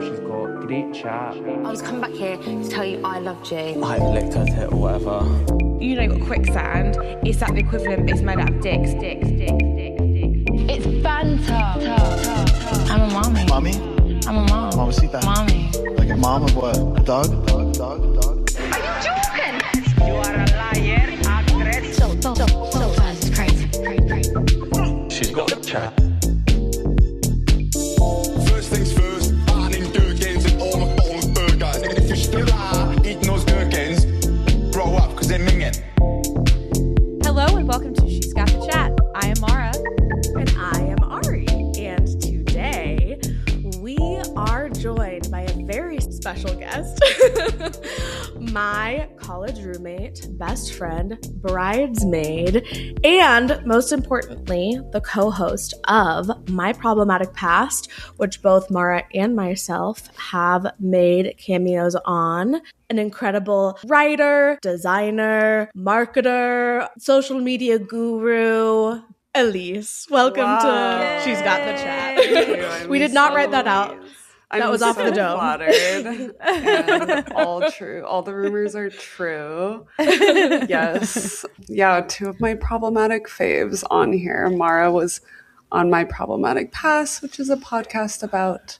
she's got great chat. I was coming back here to tell you I loved you. I licked her tit or whatever. You know, got quicksand. It's like the equivalent, it's made out of dicks. It's banter. I'm a mommy. Mommy? I'm a mom. Mamacita. Mommy. Like a mom of what? A dog? Are you joking? You are a liar, actress. So fast. It's crazy. She's got chat. First things first, banning gherkins and all McDonald's burgers. And if you're still eating those gherkins, grow up, because they're minging. Hello and welcome to She's Got the Chat. I am Maura. And I am Ari. And today we are joined by a very special guest. My college roommate, best friend, bridesmaid, and most importantly, the co-host of My Problematic Past, which both Maura and myself have made cameos on. An incredible writer, designer, marketer, social media guru, Elise. Welcome to She's Got the Chat. We did not write that out. That was off the dome. Flattered. And all true. All the rumors are true. Yes. Yeah, two of my problematic faves on here. Mara was on My Problematic Past, which is a podcast about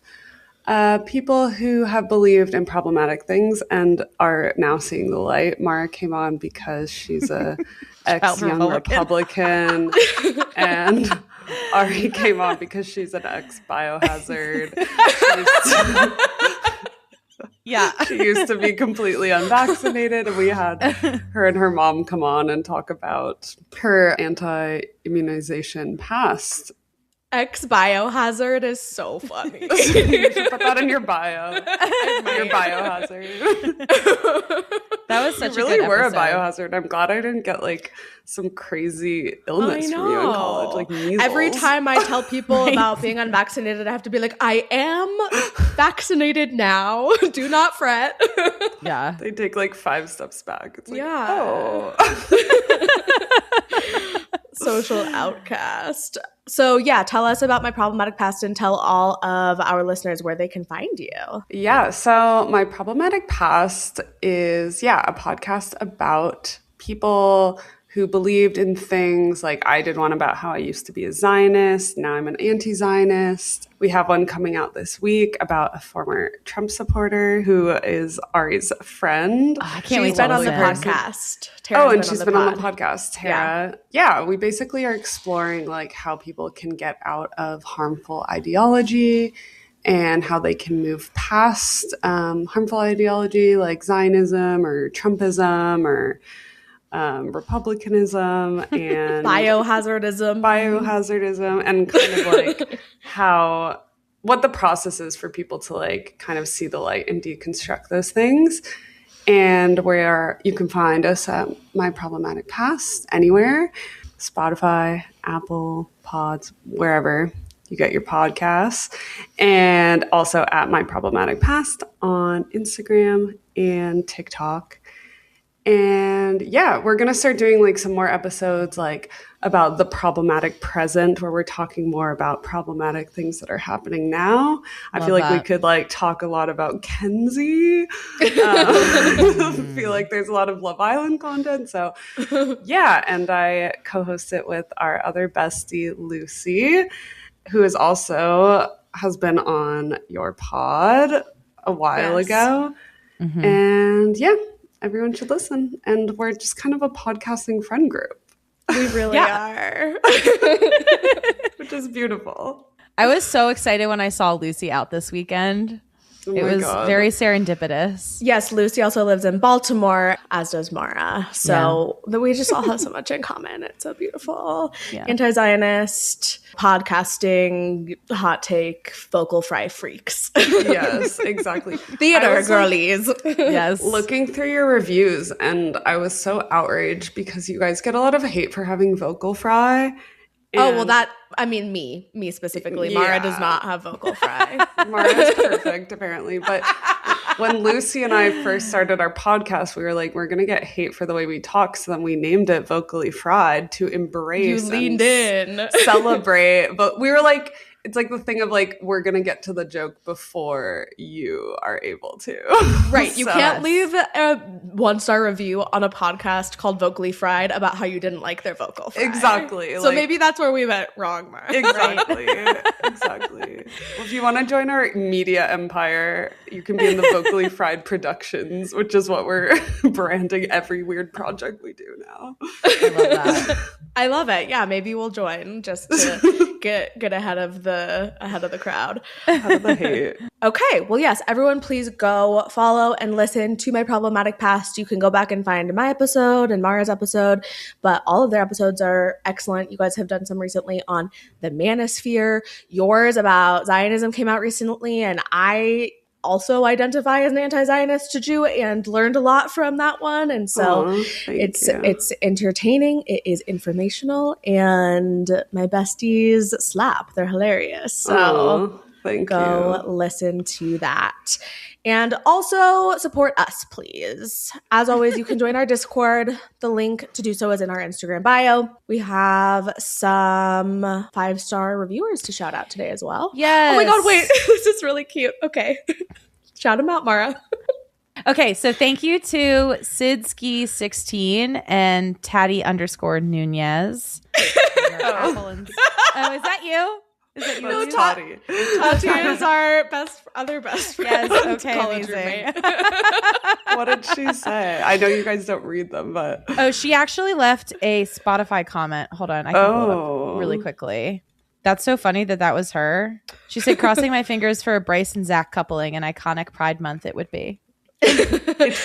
people who have believed in problematic things and are now seeing the light. Mara came on because she's a ex-young Republican, and Ari came on because she's an ex-biohazard. She used to be completely unvaccinated, and we had her and her mom come on and talk about her anti-immunization past. Ex-biohazard is so funny. You should put that in your bio. Your biohazard. That was such you really a good were episode. a biohazard. I'm glad I didn't get like some crazy illness from you in college, like measles. Every time I tell people about being unvaccinated, I have to be like, I am vaccinated now. Do not fret. Yeah. They take like 5 steps back. It's like, Yeah. oh. Social outcast. So yeah, tell us about My Problematic Past and tell all of our listeners where they can find you. Yeah, so My Problematic Past is, a podcast about people who believed in things like I did one about how I used to be a Zionist. Now I'm an anti-Zionist. We have one coming out this week about a former Trump supporter who is Ari's friend. I can't wait She's to been on the listen. podcast. She's been on the podcast, Tara. Yeah, we basically are exploring like how people can get out of harmful ideology and how they can move past harmful ideology like Zionism or Trumpism or republicanism and biohazardism and kind of like what the process is for people to like kind of see the light and deconstruct those things. And where you can find us at My Problematic Past anywhere, Spotify, Apple, Pods, wherever you get your podcasts, and also at My Problematic Past on Instagram and TikTok. And yeah, we're going to start doing like some more episodes like about the problematic present where we're talking more about problematic things that are happening now. I feel like we could like talk a lot about Kenzie. I feel like there's a lot of Love Island content. So yeah, and I co-host it with our other bestie, Lucy, who has been on your pod a while ago. Mm-hmm. And yeah. Everyone should listen. And we're just kind of a podcasting friend group. We really are. Which is beautiful. I was so excited when I saw Lucy out this weekend. It was very serendipitous. Yes, Lucy also lives in Baltimore, as does Mara. So we just all have so much in common. It's so beautiful. Yeah. Anti-Zionist, podcasting, hot take, vocal fry freaks. Yes, exactly. Theater girlies. Yes. Looking through your reviews, and I was so outraged because you guys get a lot of hate for having vocal fry. Me specifically. Yeah. Mara does not have vocal fry. Mara's perfect, apparently. But when Lucy and I first started our podcast, we were like, we're going to get hate for the way we talk. So then we named it Vocally Fried to embrace in. Celebrate. But we were like, it's like the thing of like, we're going to get to the joke before you are able to. Right. You So- can't leave a 1-star review on a podcast called Vocally Fried about how you didn't like their vocal fry. Exactly. So like- maybe that's where we went wrong, Mar. Exactly. Exactly. Well, if you want to join our media empire, you can be in the Vocally Fried Productions, which is what we're branding every weird project we do now. I love that. I love it. Yeah, maybe we'll join just to get ahead of the crowd. Out of the hate. Okay, well, yes, everyone please go follow and listen to My Problematic Past. You can go back and find my episode and Mara's episode, but all of their episodes are excellent. You guys have done some recently on the manosphere. Yours about Zionism came out recently, and I also identify as an anti-Zionist Jew and learned a lot from that one. And so it's entertaining, it is informational, and my besties slap. They're hilarious. So go listen to that. And also support us, please. As always, you can join our Discord. The link to do so is in our Instagram bio. We have some 5-star reviewers to shout out today as well. Yes. Oh my God, wait. This is really cute. Okay. Shout them out, Mara. Okay, so thank you to Sidski16 and Tatty_Nunez. Oh, is that you? Is that you? That's Toddy. Tati is our other best friend. Yes, okay, college amazing. roommate. What did she say? I know you guys don't read them, but Oh, she actually left a Spotify comment. Hold on, I can pull it up really quickly. That's so funny that was her. She said, crossing my fingers for a Bryce and Zach coupling, an iconic Pride Month it would be.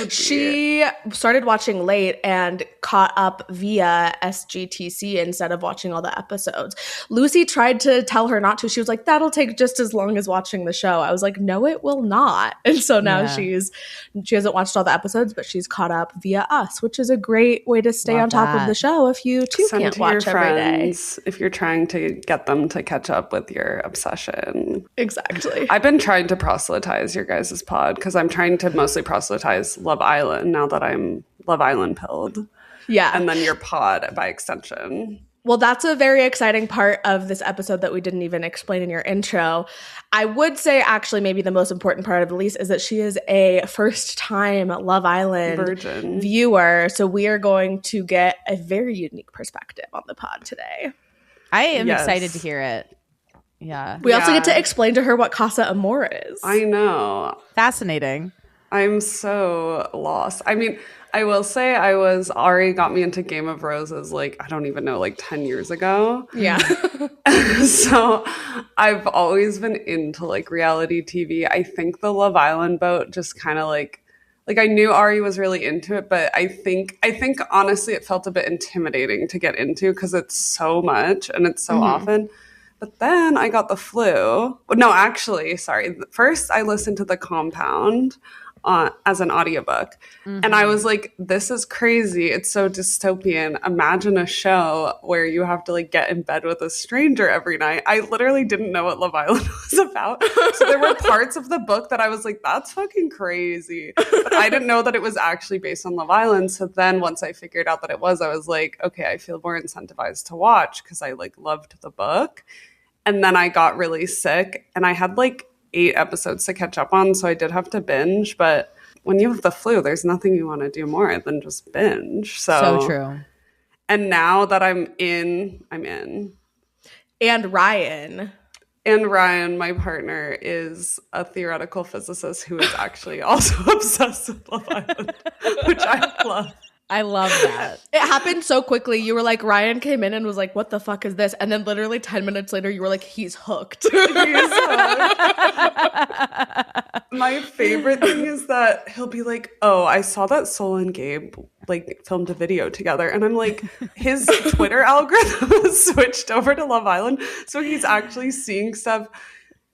She started watching late and caught up via SGTC instead of watching all the episodes. Lucy tried to tell her not to. She was like, that'll take just as long as watching the show. I was like, no, it will not. And so now she hasn't watched all the episodes, but she's caught up via us, which is a great way to stay on top of the show if you too send can't to watch your every day. friends if you're trying to get them to catch up with your obsession. Exactly. I've been trying to proselytize your guys' pod because I'm trying to mostly proselytize Love Island now that I'm Love Island pilled. Yeah. And then your pod by extension. Well, that's a very exciting part of this episode that we didn't even explain in your intro. I would say actually maybe the most important part of Elise is that she is a first-time Love Island virgin viewer. So we are going to get a very unique perspective on the pod today. I am excited to hear it. Yeah. We also get to explain to her what Casa Amor is. I know. Fascinating. I'm so lost. I mean, I will say Ari got me into Game of Roses like, I don't even know, like 10 years ago. Yeah. So I've always been into like reality TV. I think the Love Island boat just kind of like I knew Ari was really into it, but I think honestly it felt a bit intimidating to get into because it's so much and it's so often. But then I got the flu. No, actually, sorry. First I listened to The Compound as an audiobook. And I was like, this is crazy. It's so dystopian. Imagine a show where you have to like get in bed with a stranger every night. I literally didn't know what Love Island was about. So there were parts of the book that I was like, that's fucking crazy. But I didn't know that it was actually based on Love Island. So then once I figured out that it was, I was like, okay, I feel more incentivized to watch because I like loved the book. And then I got really sick and I had like 8 episodes to catch up on, so I did have to binge. But when you have the flu, there's nothing you want to do more than just binge. So true. And now that I'm in. And Ryan, my partner, is a theoretical physicist who is actually also obsessed with Love Island, which I love. I love that. it happened so quickly. You were like, Ryan came in and was like, what the fuck is this? And then literally 10 minutes later, you were like, he's hooked. My favorite thing is that he'll be like, oh, I saw that Sol and Gabe like filmed a video together. And I'm like, his Twitter algorithm has switched over to Love Island. So he's actually seeing stuff.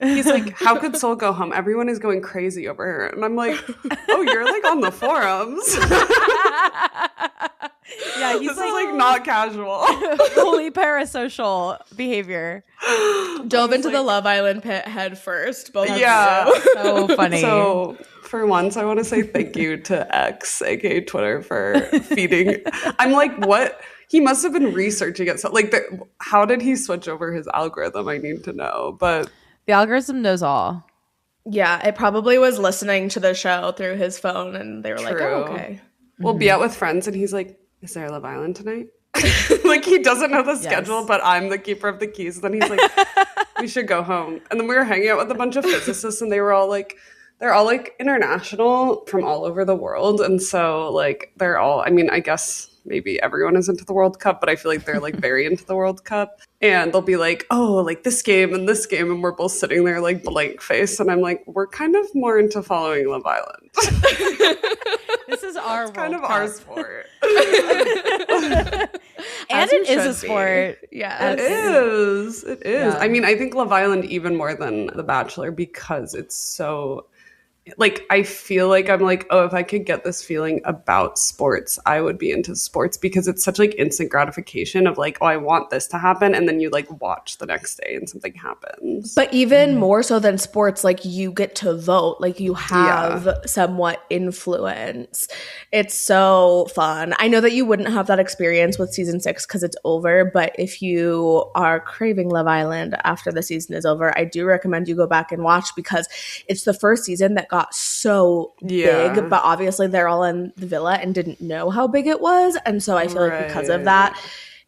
He's like, how could Sol go home? Everyone is going crazy over her. And I'm like, oh, you're like on the forums. Yeah, he's this is like not casual. fully parasocial behavior. Dove into the Love Island pit head first. Both of Yeah. you. So funny. So for once, I want to say thank you to X, aka Twitter, for feeding. I'm like, what? He must have been researching it. So, like, how did he switch over his algorithm? I need to know. But The algorithm knows all. Yeah, it probably was listening to the show through his phone, and they were like, True. "Oh, okay." We'll be out with friends, and he's like, "Is there Love Island tonight?" Like, he doesn't know the schedule, but I'm the keeper of the keys. Then he's like, "We should go home." And then we were hanging out with a bunch of physicists, and they're all like international from all over the world, and so like they're all. I mean, I guess maybe everyone is into the World Cup, but I feel like they're like very into the World Cup. And they'll be like, "Oh, like this game and this game," and we're both sitting there like blank face, and I'm like, "We're kind of more into following Love Island." This is our kind of World our Cup. sport. And it is a sport. Yeah, It is. It is. Yeah. I mean, I think Love Island even more than The Bachelor because it's so like I feel like I'm like, oh, if I could get this feeling about sports, I would be into sports because it's such like instant gratification of like, oh, I want this to happen, and then you like watch the next day and something happens. But even more so than sports, like you get to vote, like you have somewhat influence. It's so fun. I know that you wouldn't have that experience with season 6 because it's over, but if you are craving Love Island after the season is over, I do recommend you go back and watch because it's the first season that got so big, but obviously they're all in the villa and didn't know how big it was. And so I feel like because of that,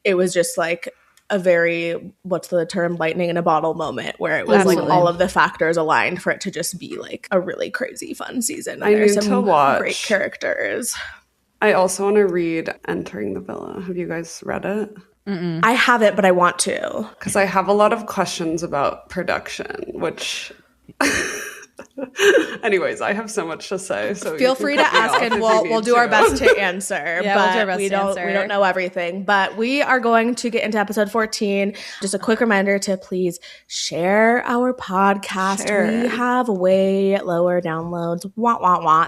it was just like a very, what's the term, lightning in a bottle moment where it was like all of the factors aligned for it to just be like a really crazy fun season. And there's some great characters. I also want to read Entering the Villa. Have you guys read it? Mm-mm. I haven't, but I want to. Because I have a lot of questions about production, which... Anyways, I have so much to say. So feel free to ask, and we'll do our best to answer. Yeah, but we'll do our best we to answer. We don't know everything. But we are going to get into episode 14. Just a quick reminder to please share our podcast. We have way lower downloads,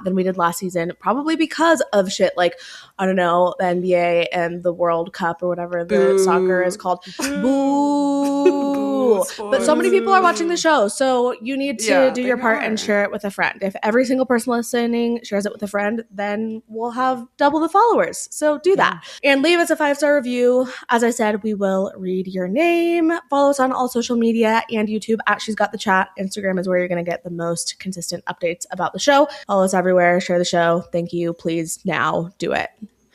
than we did last season, probably because of shit like, I don't know, the NBA and the World Cup or whatever the soccer is called. Boo! But so many people are watching the show, so you need to do your part and share it with a friend. If every single person listening shares it with a friend, then we'll have double the followers. So do that. And leave us a 5-star review. As I said, we will read your name. Follow us on all social media and YouTube at She's Got the Chat. Instagram is where you're going to get the most consistent updates about the show. Follow us everywhere. Share the show. Thank you. Please now do it.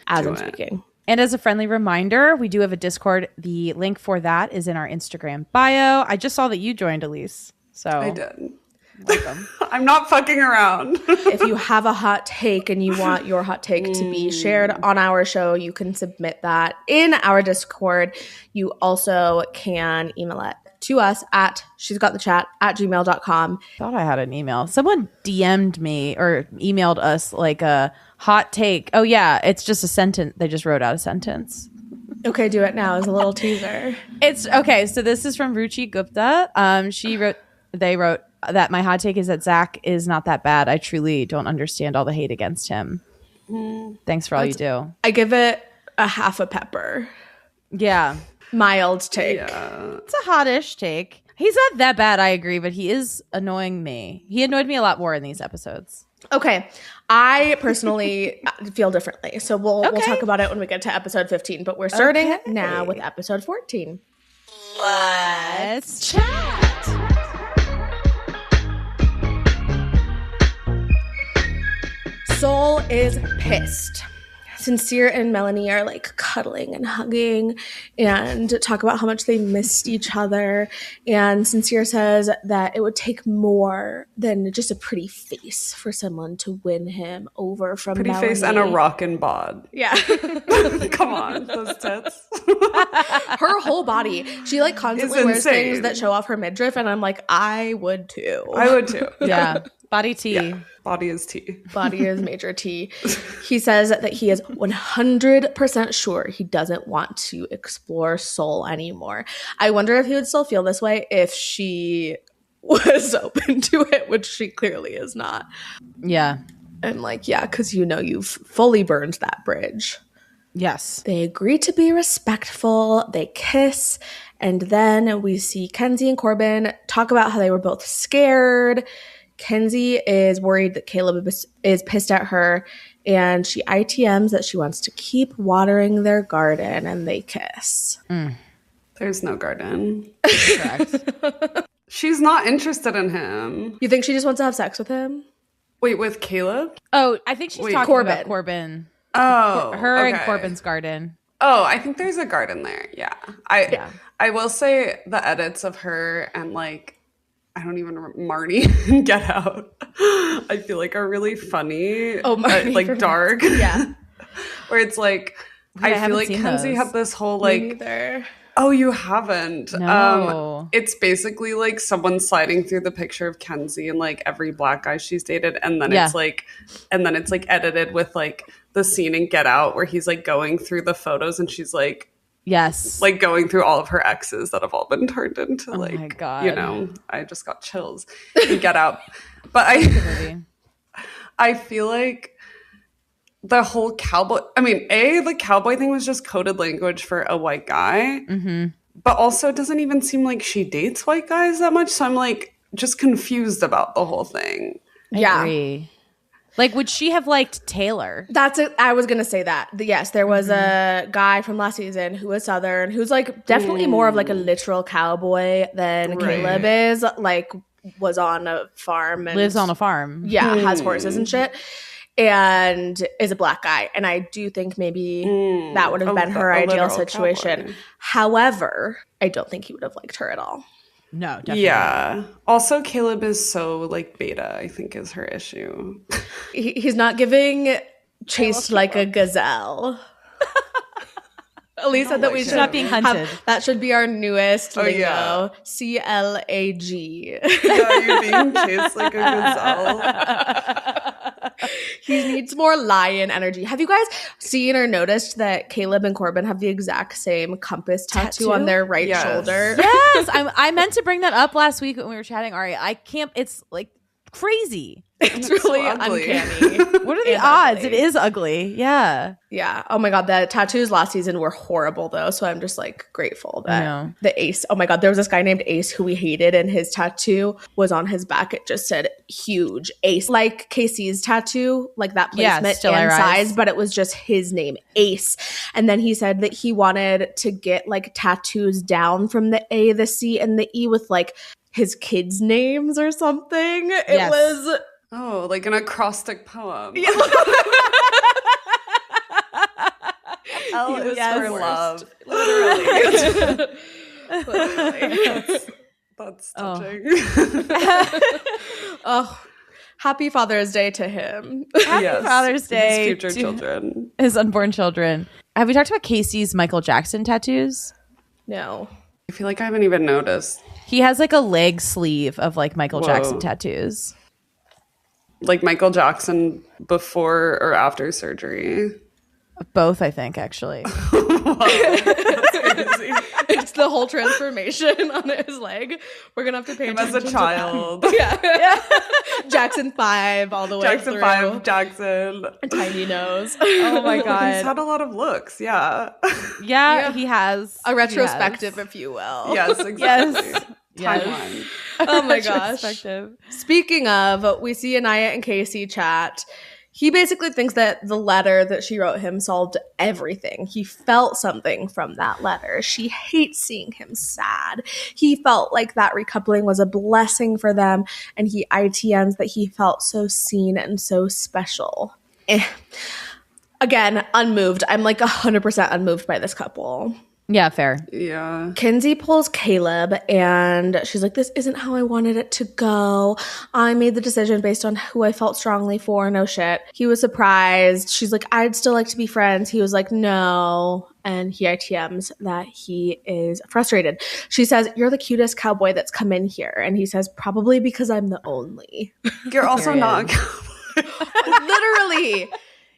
As I'm speaking. And as a friendly reminder, we do have a Discord. The link for that is in our Instagram bio. I just saw that you joined, Elise. So I did. Welcome. I'm not fucking around. If you have a hot take and you want your hot take to be shared on our show, you can submit that in our Discord. You also can email it to us at she'sgotthechat@gmail.com. Thought I had an email. Someone DM'd me or emailed us like a hot take. Oh yeah, it's just a sentence. They just wrote out a sentence. Okay, do it now as a little teaser. It's okay. So this is from Ruchi Gupta. They wrote that my hot take is that Zach is not that bad. I truly don't understand all the hate against him. Thanks for all you do. I give it a half a pepper. Yeah. Mild take. Yeah. It's a hottish take. He's not that bad, I agree, but he is annoying me. He annoyed me a lot more in these episodes. Okay. I personally feel differently. So we'll talk about it when we get to episode 15. But we're starting now with episode 14. Let's chat. Soul is pissed. Sincere and Melanie are like cuddling and hugging and talk about how much they missed each other. And Sincere says that it would take more than just a pretty face for someone to win him over from Pretty Melanie. face and a rockin' bod. Yeah. Come on, those tits. Her whole body. She like constantly wears things that show off her midriff, and I'm like, I would too. I would too. Yeah. Body tea. Yeah. Body is tea. Body is major T. He says that he is 100% sure he doesn't want to explore Soul anymore. I wonder if he would still feel this way if she was open to it, which she clearly is not. Yeah. And like, yeah, because you know you've fully burned that bridge. Yes. They agree to be respectful. They kiss. And then we see Kenzie and Corbin talk about how they were both scared. Kenzie is worried that Caleb is pissed at her, And she ITMs that she wants to keep watering their garden, and they kiss. There's no garden. Correct. She's not interested in him. You think she just wants to have sex with him? Wait, with Caleb? Oh, I think she's Wait, talking Corbin. about Corbin. Oh, Her and okay. Corbin's garden. Oh, I think there's a garden there. Yeah. I will say the edits of her and like, I don't even remember, Marnie and Get Out, I feel like are really funny. Oh, Marnie like from- dark. Yeah. Where it's like, I I feel haven't like seen Kenzie those. had this whole Me like, neither. oh, you haven't. No. It's basically like someone sliding through the picture of Kenzie and like every black guy she's dated, and then Yeah. it's like edited with like the scene in Get Out where he's like going through the photos and she's like Yes. going through all of her exes that have all been turned into Oh like my God. you know, I just got chills in Get Out. But movie. I feel like the whole cowboy, I mean, the cowboy thing was just coded language for a white guy. Mm-hmm. But also it doesn't even seem like she dates white guys that much. So I'm like just confused about the whole thing. I Yeah. agree. Like, would she have liked Taylor? That's it. I was gonna say that. Yes, there was a guy from last season who was Southern, who's like definitely more of like a literal cowboy than Right. Caleb is. Like, was on a farm and Lives on a farm. yeah, has horses and shit, and is a black guy. And I do think maybe that would have been her a ideal literal situation. cowboy. However, I don't think he would have liked her at all. No, definitely. Yeah. Also, Caleb is so like beta, I think is her issue. He's not giving chased like a gazelle. Elise said that we like should him. Not being hunted. that should be our newest lingo. yeah. CLAG. Yeah, you're being chased like a gazelle. He needs more lion energy. Have you guys seen or noticed that Caleb and Corbin have the exact same compass tattoo on their right Yes. shoulder? Yes, I meant to bring that up last week when we were chatting. Ari, I can't. It's like crazy. It's really so ugly. uncanny. What are the And odds? ugly. It is ugly. Yeah. Yeah. Oh my God. The tattoos last season were horrible though. So I'm just like grateful I that know. the Ace. Oh my God. There was this guy named Ace who we hated, and his tattoo was on his back. It just said huge Ace, like Casey's tattoo, like that Yeah, placement Still I and Rise. size, but it was just his name, Ace. And then he said that he wanted to get like tattoos down from the A, the C, and the E with like his kids' names or something. It Yes. was. Oh, like an acrostic poem. L is Yes. for love. Literally. That's Oh. touching. Oh, happy Father's Day to him. Happy Yes. Father's Day His future to children. his unborn children. Have we talked about Casey's Michael Jackson tattoos? No. I feel like I haven't even noticed. He has like a leg sleeve of like Michael Whoa. Jackson tattoos. Like Michael Jackson before or after surgery. Both, I think, actually. It's the whole transformation on his leg. We're going to have to pay Him as attention a to child. that. Yeah. Jackson 5 all the way Jackson through. 5, Jackson. A tiny nose. Oh my He's god. had a lot of looks, yeah. Yeah, he has. A retrospective, He has. if you will. Yes, exactly. Yes. Timeline. Oh my gosh. Retrospective. Speaking of, we see Anaya and Casey chat. He basically thinks that the letter that she wrote him solved everything. He felt something from that letter. She hates seeing him sad. He felt like that recoupling was a blessing for them, and he ITMs that he felt so seen and so special. Again, unmoved. I'm like 100% unmoved by this couple. Yeah, fair. Yeah. Kinsey pulls Caleb and she's like, this isn't how I wanted it to go. I made the decision based on who I felt strongly for. No shit. He was surprised. She's like, I'd still like to be friends. He was like, no. And he ITMs that he is frustrated. She says, you're the cutest cowboy that's come in here. And he says, probably because I'm the only. You're also Period. not a cowboy. Literally.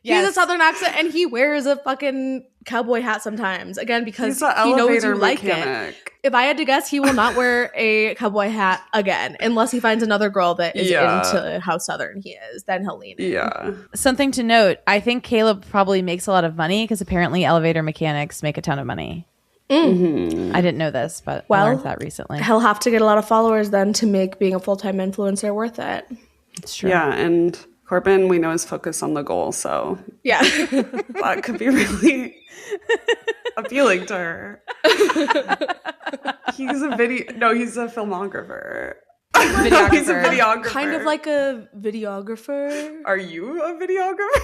He has a Yes. southern accent and he wears a fucking cowboy hat sometimes. Again, because He's an he knows elevator you like it. mechanic. If I had to guess, he will not wear a cowboy hat again unless he finds another girl that is Yeah. into how southern he is. Then he'll lean in. Yeah. Something to note, I think Caleb probably makes a lot of money because apparently elevator mechanics make a ton of money. Mm-hmm. I didn't know this, but Well, I learned that recently. He'll have to get a lot of followers then to make being a full-time influencer worth it. It's true. Yeah, and Corbin, we know, is focused on the goal, so Yeah. that could be really appealing to her. He's a filmographer. Videographer. He's a videographer. Kind of like a videographer. Are you a videographer?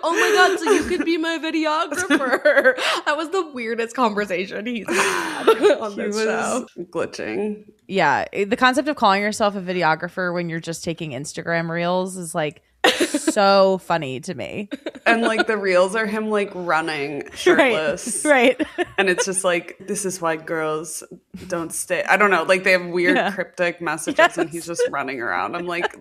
Oh my god, so you could be my videographer. That was the weirdest conversation he's had on this show. Glitching. Yeah, the concept of calling yourself a videographer when you're just taking Instagram reels is like so funny to me. And like the reels are him like running shirtless. Right. And it's just like, this is why girls don't stay. I don't know. Like they have weird cryptic messages and he's just running around. I'm like,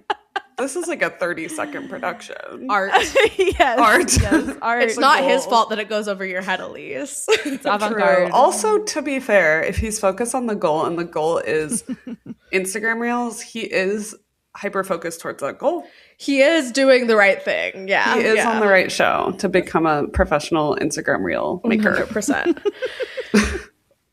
this is like a 30-second production. Art. Yes. Art. Yes, art. It's not his fault that it goes over your head, Elise. It's avant-garde. Also, to be fair, if he's focused on the goal and the goal is Instagram reels, he is hyper-focused towards that goal. He is doing the right thing. Yeah. He is on the right show to become a professional Instagram reel maker. 100%.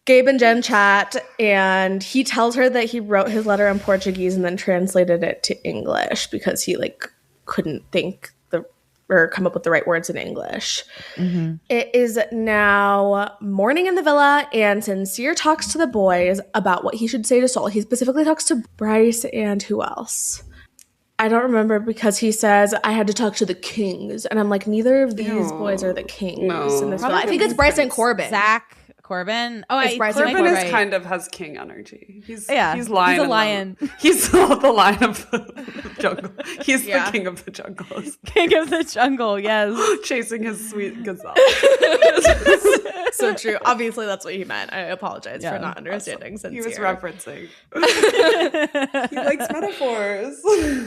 Gabe and Jen chat, and he tells her that he wrote his letter in Portuguese and then translated it to English because he like couldn't think or come up with the right words in English. Mm-hmm. It is now morning in the villa, and Sincere talks to the boys about what he should say to Sol. He specifically talks to Bryce and who else? I don't remember, because he says, I had to talk to the kings. And I'm like, neither of these boys are the kings in this villa. I think it's Bryce and Corbin. Zach, Corbin. Oh, It's Bryce Corbin and is Corbin. kind of has king energy. He's Yeah, he's lion. he's a lion. He's the lion of the jungle. He's the king of the jungle. King of the jungle, yes. Chasing his sweet gazelle. So true. Obviously, that's what he meant. I apologize for not understanding Sincere. He was referencing. He likes metaphors.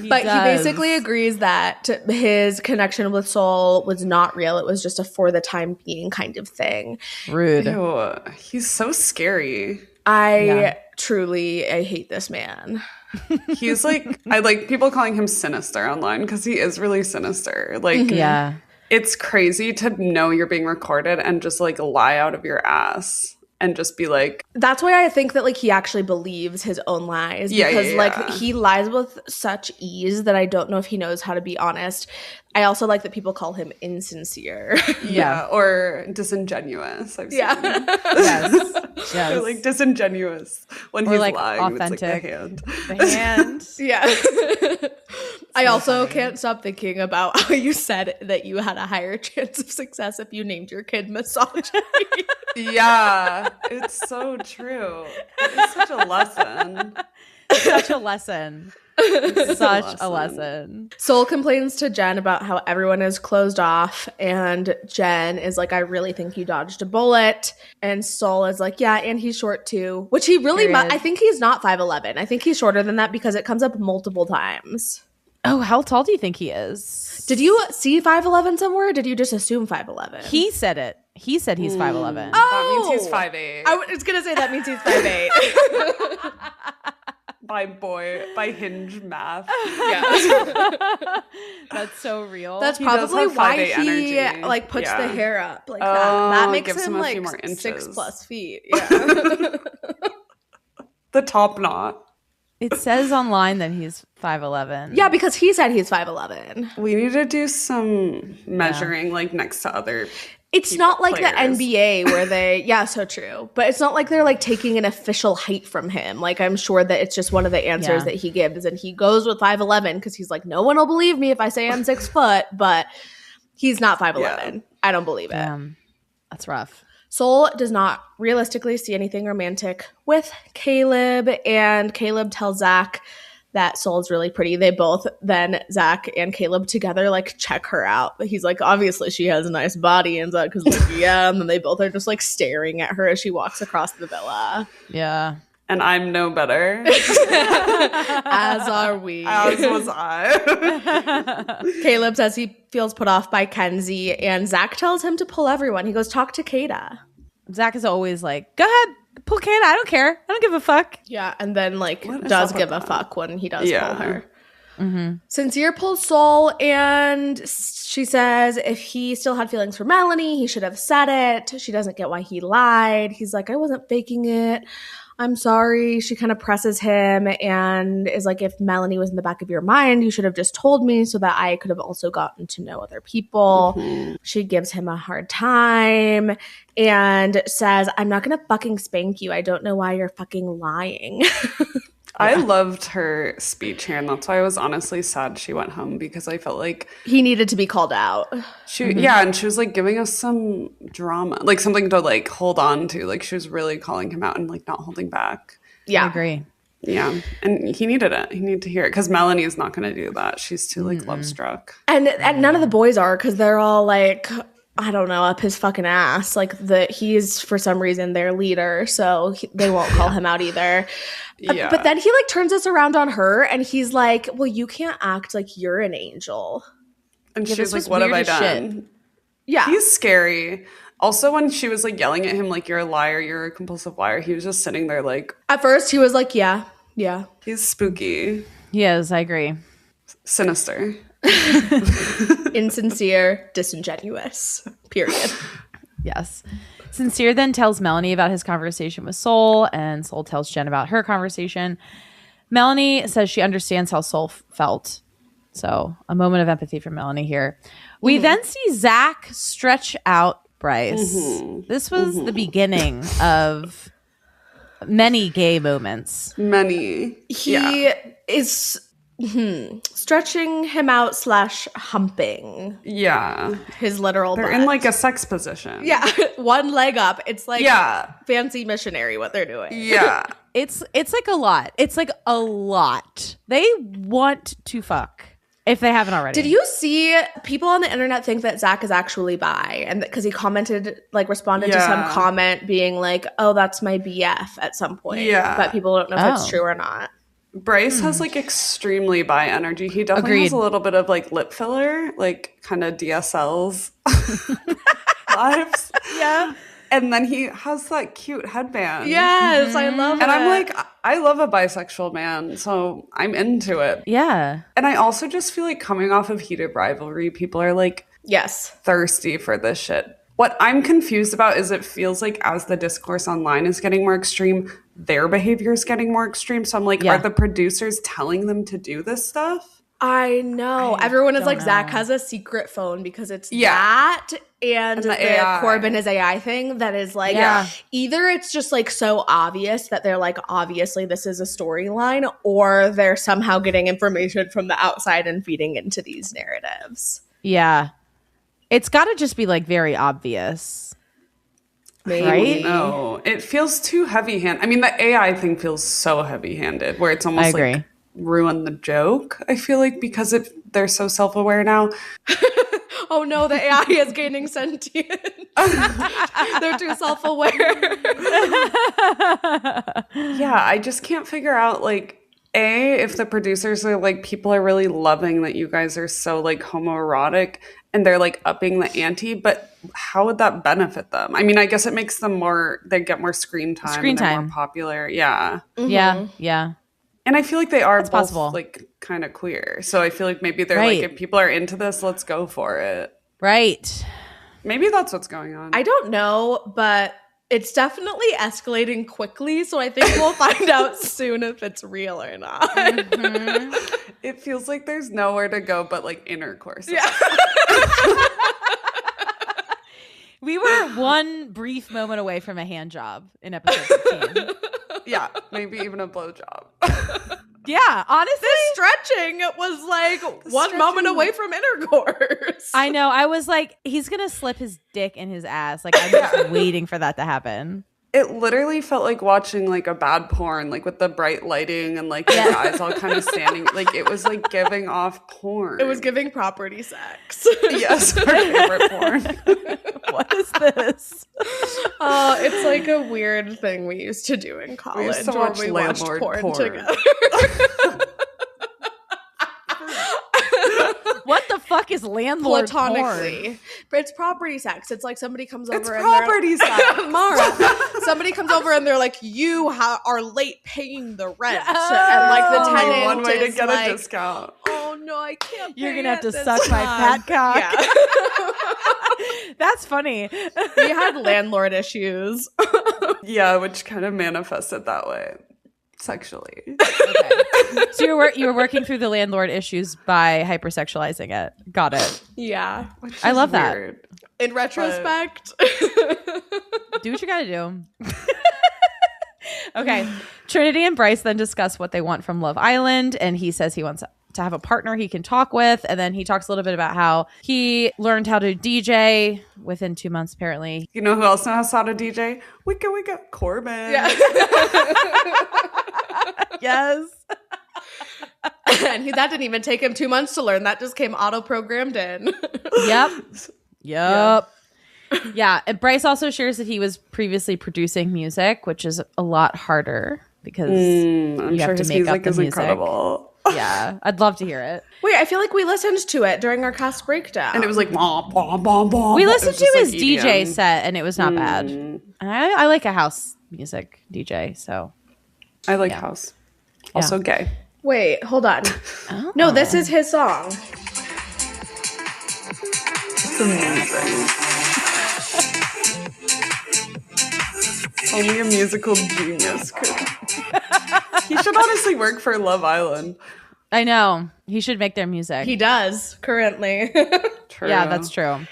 But he basically agrees that his connection with Sol was not real. It was just a for the time being kind of thing. Rude. Ew, he's so scary. I hate this man. He's like, I like people calling him sinister online because he is really sinister. Like, Yeah. It's crazy to know you're being recorded and just like lie out of your ass and just be like, That's why I think that like he actually believes his own lies. Because like he lies with such ease that I don't know if he knows how to be honest. I also like that people call him insincere. yeah, or disingenuous. I've seen. Yes. Or like disingenuous when he's like lying. authentic. It's like The hand. Yeah. I also can't stop thinking about how you said that you had a higher chance of success if you named your kid misogyny. Yeah, it's so true. It's such a lesson. Such a lesson. Such a lesson. Sol complains to Jen about how everyone is closed off, and Jen is like, I really think you dodged a bullet. And Sol is like, yeah, and he's short too, which he really I think he's not 5'11". I think he's shorter than that because it comes up multiple times. Oh, how tall do you think he is? Did you see 5'11" somewhere, or did you just assume 5'11"? He said it. He said he's 5'11". That means he's 5'8". I was going to say that means he's 5'8". by hinge math. Yeah. That's so real. That's He does probably have why 5'8" he energy. like puts Yeah. the hair up like Oh, that. That makes gives him him a like few more inches. 6+ feet. Yeah. The top knot. It says online that he's 5'11". Yeah, because he said he's 5'11". We need to do some measuring like next to other It's not like players. the NBA where they, so true. But it's not like they're like taking an official height from him. Like I'm sure that it's just one of the answers that he gives. And he goes with 5'11" because he's like, no one will believe me if I say I'm 6 foot. But he's not 5'11". Yeah. I don't believe it. Damn. That's rough. Sol does not realistically see anything romantic with Caleb. And Caleb tells Zach that Sol's really pretty. They both then, Zach and Caleb together, like check her out. He's like, obviously she has a nice body. And Zach is like, yeah. And then they both are just like staring at her as she walks across the villa. Yeah. And I'm no better. As are we. As was I. Caleb says he feels put off by Kenzie. And Zach tells him to pull everyone. He goes, talk to Kada. Zach is always like, go ahead, pull Kate. I don't care. I don't give a fuck. Yeah. And then like What is does up give with a fuck when he does Yeah. pull her. Mm-hmm. Sincere pulls Sol, and she says if he still had feelings for Melanie, he should have said it. She doesn't get why he lied. He's like, I wasn't faking it. I'm sorry. She kind of presses him and is like, if Melanie was in the back of your mind, you should have just told me so that I could have also gotten to know other people. She gives him a hard time and says, I'm not going to fucking spank you. I don't know why you're fucking lying. I loved her speech here, and that's why I was honestly sad she went home, because I felt like he needed to be called out. And she was like giving us some drama, like something to like hold on to. Like she was really calling him out and like not holding back. Yeah. I agree. Yeah. And he needed it. He needed to hear it, because Melanie is not going to do that. She's too like love struck. And none of the boys are, because they're all like, I don't know, up his fucking ass. Like he's for some reason their leader, so they won't call him out either. Yeah. But then he like turns this around on her, and he's like, well, you can't act like you're an angel. And Yeah, she's this like, was what have I weird as shit. done? Yeah. He's scary. Also, when she was like yelling at him, like, you're a liar, you're a compulsive liar, he was just sitting there like, At first he was like, yeah. he's spooky, Yes, I agree. sinister. Insincere, disingenuous. Period. Yes. Sincere then tells Melanie about his conversation with Soul, and Soul tells Jen about her conversation. Melanie says she understands how Soul felt. So a moment of empathy from Melanie here. We then see Zach stretch out Bryce. This was the beginning of many gay moments. Many. He is stretching him out / humping Yeah. his literal They're butt. in like a sex position. Yeah, one leg up. It's like Yeah. fancy missionary what they're doing. Yeah. It's like a lot. It's like a lot. They want to fuck if they haven't already. Did you see people on the internet think that Zach is actually bi, and because he commented, like responded to some comment being like, "Oh, that's my BF" at some point. Yeah. But people don't know if it's Oh. true or not. Bryce has like extremely bi energy. He definitely has a little bit of like lip filler, like kind of DSLs vibes. Yeah. And then he has that cute headband. Yes, I love it. And I'm like, I love a bisexual man, so I'm into it. Yeah. And I also just feel like coming off of heated rivalry, people are like yes. thirsty for this shit. What I'm confused about is it feels like as the discourse online is getting more extreme, their behavior is getting more extreme. So I'm like, are the producers telling them to do this stuff? I know. Everyone is like, know. Zach has a secret phone because it's Yeah. that and the the AI. Corbin is AI thing that is like, either it's just like so obvious that they're like, obviously this is a storyline, or they're somehow getting information from the outside and feeding into these narratives. Yeah. It's got to just be like very obvious. Maybe. Right? No, it feels too heavy-handed. I mean, the AI thing feels so heavy-handed where it's almost I agree. like ruin the joke, I feel like, because they're so self-aware now. Oh no, the AI is gaining sentience. They're too self-aware. Yeah, I just can't figure out, like, if the producers are like, people are really loving that you guys are so like homoerotic and they're like upping the ante, but how would that benefit them? I mean, I guess it makes them they get more screen time. And they're more popular. Yeah. Yeah. Yeah. And I feel like they are both possible. like kind of queer. So I feel like maybe they're Right. like, if people are into this, let's go for it. Right. Maybe that's what's going on. I don't know, but it's definitely escalating quickly, so I think we'll find out soon if it's real or not. It feels like there's nowhere to go but like intercourse. Yeah. We were one brief moment away from a hand job in episode 15. Yeah, maybe even a blowjob. Yeah, honestly. Stretching was like one moment away from intercourse. I know. I was like, he's going to slip his dick in his ass. Like, I'm just waiting for that to happen. It literally felt like watching like a bad porn, like with the bright lighting and like the guys all kind of standing. Like it was like giving off porn. It was giving property sex. Yes, our favorite porn. What is this? It's like a weird thing we used to do in college. We used to where watch we watched landlord porn together. What the fuck is landlord Platonically. porn? But it's property sex. It's like somebody comes over It's and property they're sex. Mara. Somebody comes over and they're like, you are late paying the rent. And like the Only tenant one way to is get like, a discount. oh no, I can't pay You're going to have to it this suck my month." fat cock. Yeah. That's funny. We had landlord issues. Yeah, which kind of manifested that way sexually. Okay. So you were working through the landlord issues by hypersexualizing it. Got it. Yeah. I love that. Weird. In retrospect. Do what you gotta do. Okay. Trinity and Bryce then discuss what they want from Love Island, and he says he wants to have a partner he can talk with, and then he talks a little bit about how he learned how to DJ within 2 months, apparently. You know who else knows how to DJ? Wicca Corbin. Yeah. Yes. And that didn't even take him 2 months to learn. That just came auto-programmed in. Yep. Yeah. And Bryce also shares that he was previously producing music, which is a lot harder because I'm you sure have to his make up music the is music. incredible. Yeah. I'd love to hear it. Wait, I feel like we listened to it during our cast breakdown. And it was like, blah, blah, blah, blah. We It listened was to just his like DJ EDM. set, and it was not bad. And I like a house music DJ, so. I like house. Also gay. Wait, hold on. Oh. No, this is his song. It's amazing. Only a musical genius could. He should honestly work for Love Island. I know. He should make their music. He does currently. True. Yeah, that's true.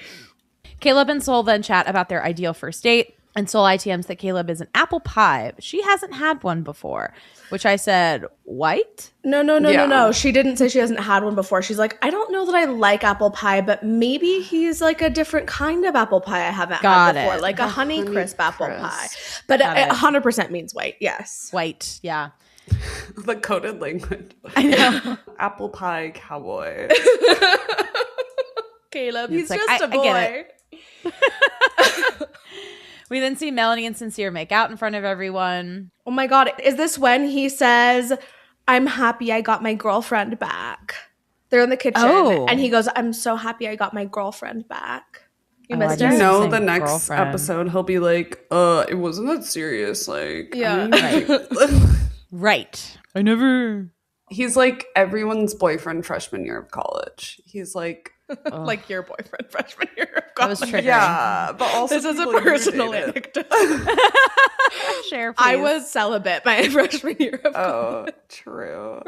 Caleb and Soul then chat about their ideal first date, and Soul ITMs that Caleb is an apple pie. But she hasn't had one before, which I said, white? No. She didn't say she hasn't had one before. She's like, I don't know that I like apple pie, but maybe he's like a different kind of apple pie I haven't Got had before, it. like a honey crisp apple Crisp. pie. But Got it it. 100% means white. Yes. White, yeah. The coded language. I know. Apple pie cowboy. Caleb, It's he's like, just a I boy. get We then see Melanie and Sincere make out in front of everyone. Oh my God. Is this when he says, I'm happy I got my girlfriend back? They're in the kitchen. Oh. And he goes, I'm so happy I got my girlfriend back. You Oh, missed I it? didn't No, Same the next girlfriend. episode he'll be like, it wasn't that serious. Like, Yeah. Right. I never... He's like everyone's boyfriend freshman year of college. He's like, Like your boyfriend freshman year of That was college. triggering. yeah, but also This is a people you personal dated. anecdote. Share, please. I was celibate my freshman year of college. Oh, true.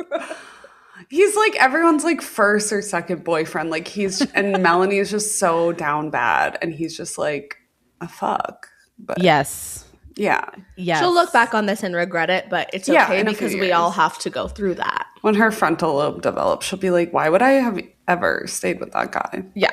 He's like everyone's like first or second boyfriend. Like and Melanie is just so down bad, and he's just like a fuck. But Yes. yeah, Yes. She'll look back on this and regret it, but it's Yeah, okay in a few because we years. all have to go through that. when her frontal lobe develops, she'll be like, "Why would I have ever stayed with that guy?" Yeah.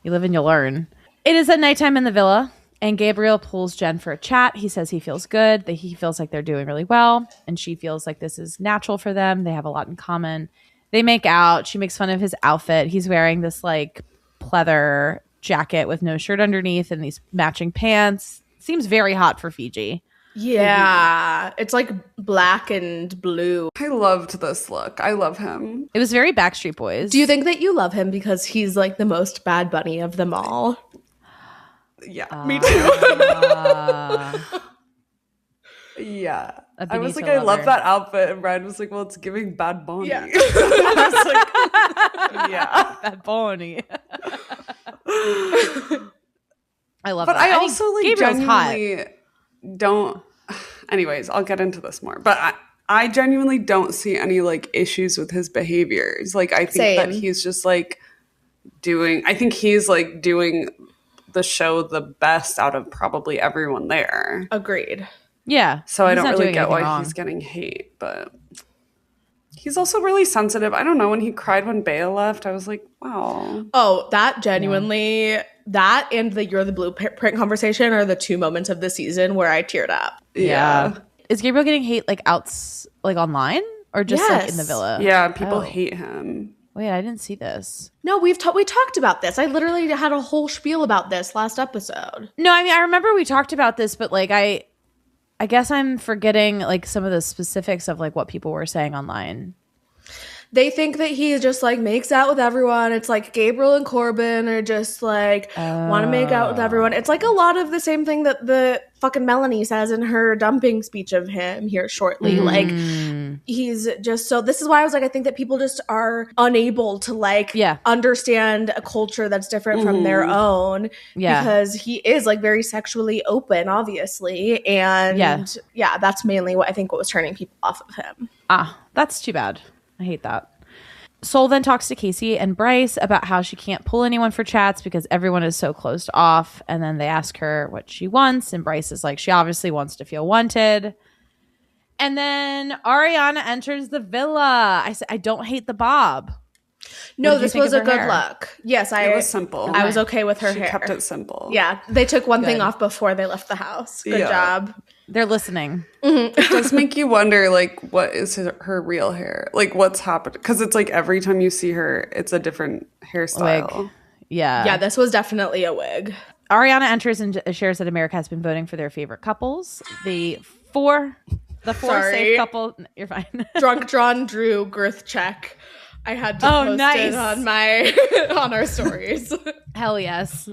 You live and you learn. It is at nighttime in the villa, and Gabriel pulls Jen for a chat. He says he feels good, that he feels like they're doing really well, and she feels like this is natural for them. They have a lot in common. They make out. She makes fun of his outfit. He's wearing this like pleather jacket with no shirt underneath and these matching pants. Seems very hot for Fiji. Yeah. It's like black and blue. I loved this look. I love him. It was very Backstreet Boys. Do you think that you love him because he's like the most Bad Bunny of them all? Yeah, me too. Yeah. A I was Benito like, I love lover. that outfit. And Brian was like, well, it's giving Bad Bunny. Yeah. I was like, yeah. That Bonnie? I love But that. I think also like Gabriel's hot. genuinely don't. Anyways, I'll get into this more. But I genuinely don't see any like issues with his behaviors. Like, I think that Same. he's just like I think he's like doing the show the best out of probably everyone there. Agreed. Yeah. So I he's don't not really doing get why anything wrong. he's getting hate, but he's also really sensitive. I don't know, when he cried when Bea left, I was like, wow. Oh, that genuinely, that and the You're the Blueprint conversation are the two moments of the season where I teared up. Yeah. Is Gabriel getting hate like like online or just like in the Yes. villa? Yeah, people Oh. hate him. Wait, I didn't see this. No, we talked about this. I literally had a whole spiel about this last episode. No, I mean I remember we talked about this, but like I guess I'm forgetting like some of the specifics of like what people were saying online. They think that he just like makes out with everyone. It's like Gabriel and Corbin are just like want to make out with everyone. It's like a lot of the same thing that the fucking Melanie says in her dumping speech of him here shortly. Like he's just so, this is why I was like, I think that people just are unable to like understand a culture that's different from their own because he is like very sexually open, obviously. And yeah, that's mainly what I think what was turning people off of him. That's too bad. I hate that. Sol then talks to Casey and Bryce about how she can't pull anyone for chats because everyone is so closed off. And then they ask her what she wants. And Bryce is like, she obviously wants to feel wanted. And then Ariana enters the villa. I said, I don't hate the bob. No, this was a good look. Yes, it was simple. I was okay with her She hair. kept it simple. Yeah, they took one thing off before they left the house. Good job. They're listening. It does make you wonder, like, what is her real hair? Like, what's happened? Because it's like every time you see her, it's a different hairstyle. Wig. Yeah. Yeah, this was definitely a wig. Ariana enters and shares that America has been voting for their favorite couples. The four safe couple. You're fine. Drunk John Drew Girth check. I had to post it on on our stories. Hell yes.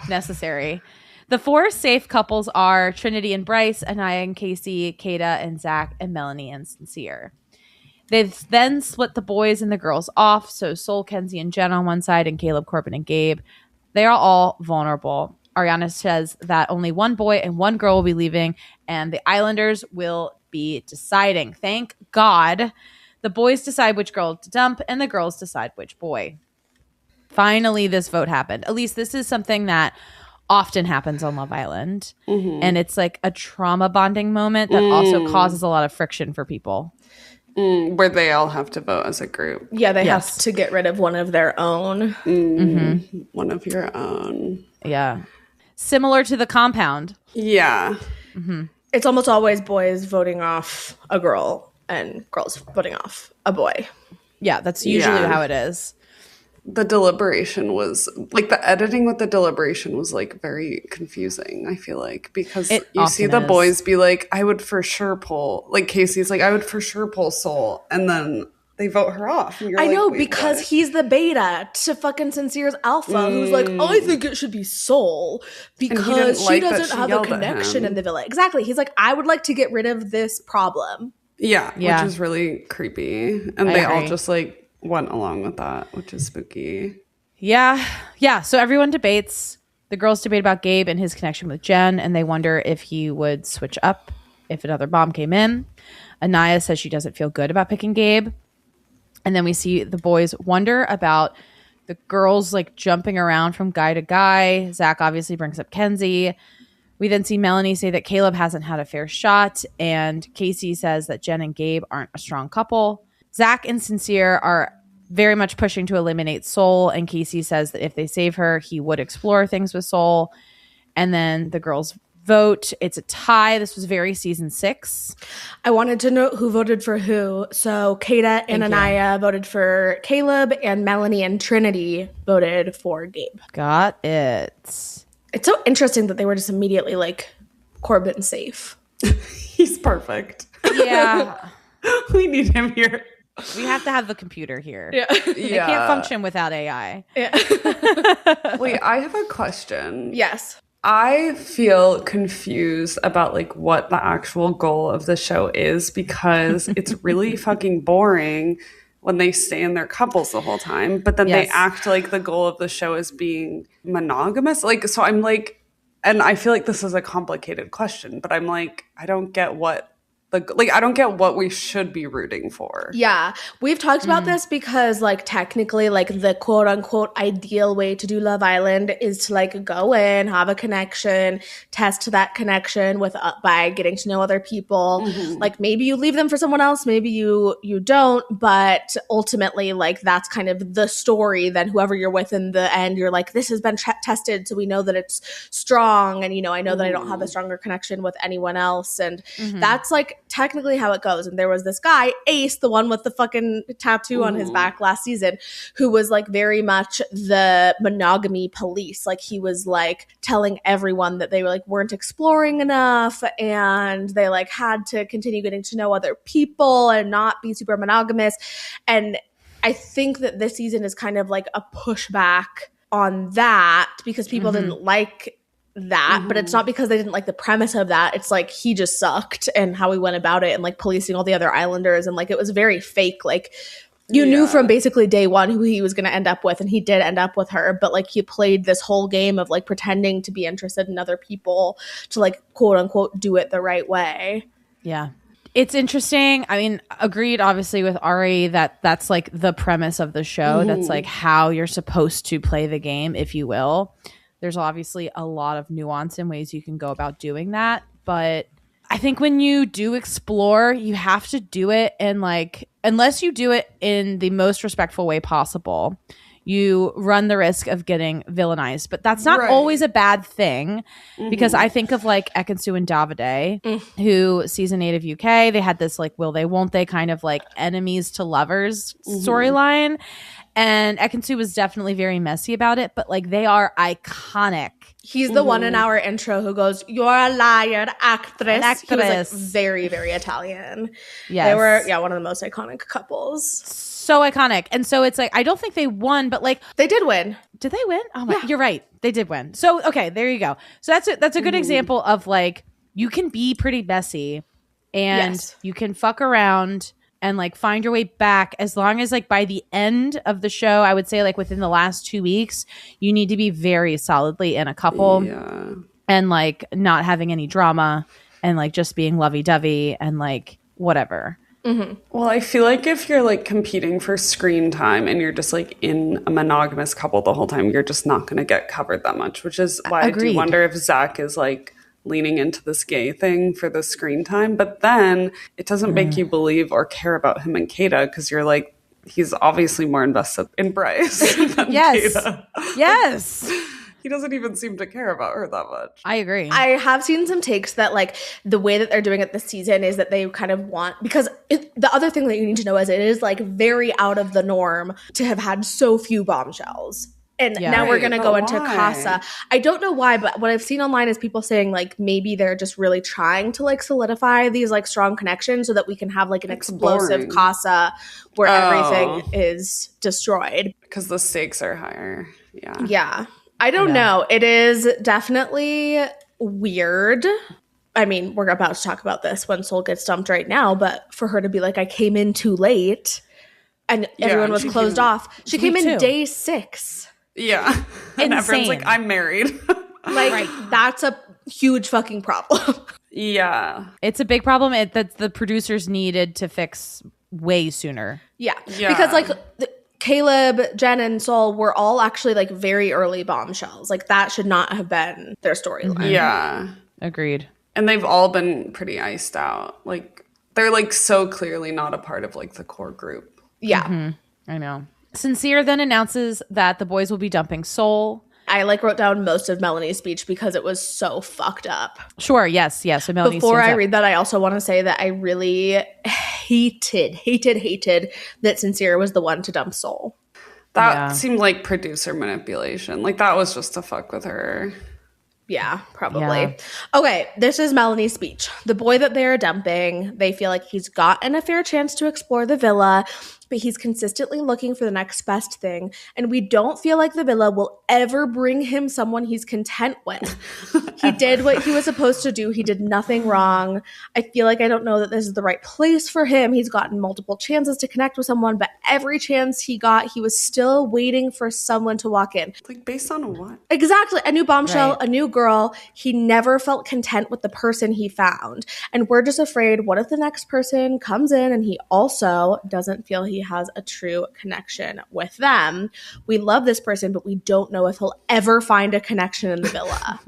Necessary. The four safe couples are Trinity and Bryce, Anaya and Casey, Kata and Zach, and Melanie and Sincere. They've then split the boys and the girls off. So Sol, Kenzie, and Jen on one side, and Caleb, Corbin, and Gabe. They are all vulnerable. Ariana says that only one boy and one girl will be leaving, and the Islanders will be deciding. Thank God. The boys decide which girl to dump, and the girls decide which boy. Finally, this vote happened. Elise, this is something that often happens on Love Island. And it's like a trauma bonding moment that also causes a lot of friction for people. Where they all have to vote as a group. Yeah, they have to get rid of one of their own. One of your own. Yeah. Similar to the compound. Yeah. It's almost always boys voting off a girl and girls voting off a boy. Yeah, that's usually how it is. The deliberation was like the editing with the deliberation was like very confusing, I feel like, because you see the boys be like, I would for sure pull, like Casey's like, I would for sure pull Sol, and then they vote her off. And you're I like, know, wait, because what? he's the beta to fucking Sincere's alpha, who's like, I think it should be Sol because she doesn't have a connection in the villa. Exactly. He's like, I would like to get rid of this problem. Yeah. Which is really creepy. And they all just like went along with that, which is spooky. Yeah. So everyone debates. The girls debate about Gabe and his connection with Jen, and they wonder if he would switch up if another bomb came in. Anaya says she doesn't feel good about picking Gabe. And then we see the boys wonder about the girls like jumping around from guy to guy. Zach obviously brings up Kenzie. We then see Melanie say that Caleb hasn't had a fair shot, and Casey says that Jen and Gabe aren't a strong couple. Zach and Sincere are very much pushing to eliminate Sol, and Casey says that if they save her, he would explore things with Sol. And then the girls vote. It's a tie. This was very season 6. I wanted to know who voted for who. So Kata and Anaya voted for Caleb, and Melanie and Trinity voted for Gabe. Got it. It's so interesting that they were just immediately like, Corbin safe. He's perfect. Yeah. We need him here. We have to have the computer here. Yeah. They can't function without AI. Yeah. Wait, I have a question. Yes. I feel confused about like what the actual goal of the show is, because it's really fucking boring when they stay in their couples the whole time, but then they act like the goal of the show is being monogamous. Like, so I'm like, and I feel like this is a complicated question, but I'm like, I don't get what I don't get what we should be rooting for. Yeah. We've talked about this because like technically like the quote unquote ideal way to do Love Island is to like go in, have a connection, test that connection with by getting to know other people. Like maybe you leave them for someone else, maybe you don't, but ultimately like that's kind of the story. Then whoever you're with in the end, you're like, this has been tested, so we know that it's strong, and you know, I know that I don't have a stronger connection with anyone else, and that's like technically how it goes. And there was this guy, Ace, the one with the fucking tattoo on his back last season, who was like very much the monogamy police. Like he was like telling everyone that they were like weren't exploring enough, and they like had to continue getting to know other people and not be super monogamous. And I think that this season is kind of like a pushback on that because people didn't like that, but it's not because they didn't like the premise of that. It's like he just sucked and how he went about it and like policing all the other islanders, and like it was very fake. Like you knew from basically day one who he was going to end up with, and he did end up with her, but like he played this whole game of like pretending to be interested in other people to like quote unquote do it the right way. Yeah. It's interesting. I mean, agreed obviously with Ari that that's like the premise of the show. That's like how you're supposed to play the game, if you will. There's obviously a lot of nuance and ways you can go about doing that. But I think when you do explore, you have to do it in like, unless you do it in the most respectful way possible, you run the risk of getting villainized. But that's not always a bad thing, because I think of like Ekansu and Davide, who season 8 of UK, they had this like will they, won't they kind of like enemies to lovers storyline. And Ekansu was definitely very messy about it, but like they are iconic. He's the one in our intro who goes, "You're a liar, actress." An actress. He was like very, very Italian. Yes. They were, one of the most iconic couples. So iconic. And so it's like, I don't think they won, but like They did win. did they win? Oh my, you're right. They did win. So, okay, there you go. So that's a good example of like, you can be pretty messy and you can fuck around and like find your way back, as long as like by the end of the show, I would say like within the last 2 weeks, you need to be very solidly in a couple and like not having any drama and like just being lovey-dovey and like whatever. Well, I feel like if you're like competing for screen time and you're just like in a monogamous couple the whole time, you're just not going to get covered that much, which is why I do wonder if Zach is like leaning into this gay thing for the screen time. But then it doesn't make you believe or care about him and Kata, because you're like, he's obviously more invested in Bryce than Kata. Yes. He doesn't even seem to care about her that much. I agree. I have seen some takes that like the way that they're doing it this season is that they kind of want, because the other thing that you need to know is it is like very out of the norm to have had so few bombshells. And now we're going to go into Casa. I don't know why, but what I've seen online is people saying like maybe they're just really trying to like solidify these like strong connections so that we can have like an explosive Casa where everything is destroyed. Because the stakes are higher. Yeah. I don't know. It is definitely weird. I mean, we're about to talk about this when Soul gets dumped right now, but for her to be like, I came in too late and everyone was closed off. She came in day 6. Yeah. And everyone's like, I'm married. Like, that's a huge fucking problem. Yeah. It's a big problem that the producers needed to fix way sooner. Yeah. Because, like, Caleb, Jen, and Sol were all actually, like, very early bombshells. Like, that should not have been their storyline. Yeah. Agreed. And they've all been pretty iced out. Like, they're, like, so clearly not a part of, like, the core group. Yeah. I know. Sincere then announces that the boys will be dumping Soul. I like wrote down most of Melanie's speech because it was so fucked up. Sure, yes. So Melanie Before I read that, I also want to say that I really hated that Sincere was the one to dump Soul. That seemed like producer manipulation. Like, that was just to fuck with her. Yeah, probably. Okay, this is Melanie's speech. The boy that they're dumping, they feel like he's gotten a fair chance to explore the villa, but he's consistently looking for the next best thing, and we don't feel like the villa will ever bring him someone he's content with. He did what he was supposed to do. He did nothing wrong. I feel like I don't know that this is the right place for him. He's gotten multiple chances to connect with someone, but every chance he got, he was still waiting for someone to walk in. Like, based on what? Exactly. A new bombshell, a new girl. He never felt content with the person he found. And we're just afraid, what if the next person comes in and he also doesn't feel he has a true connection with them? We love this person, but we don't know if he'll ever find a connection in the villa.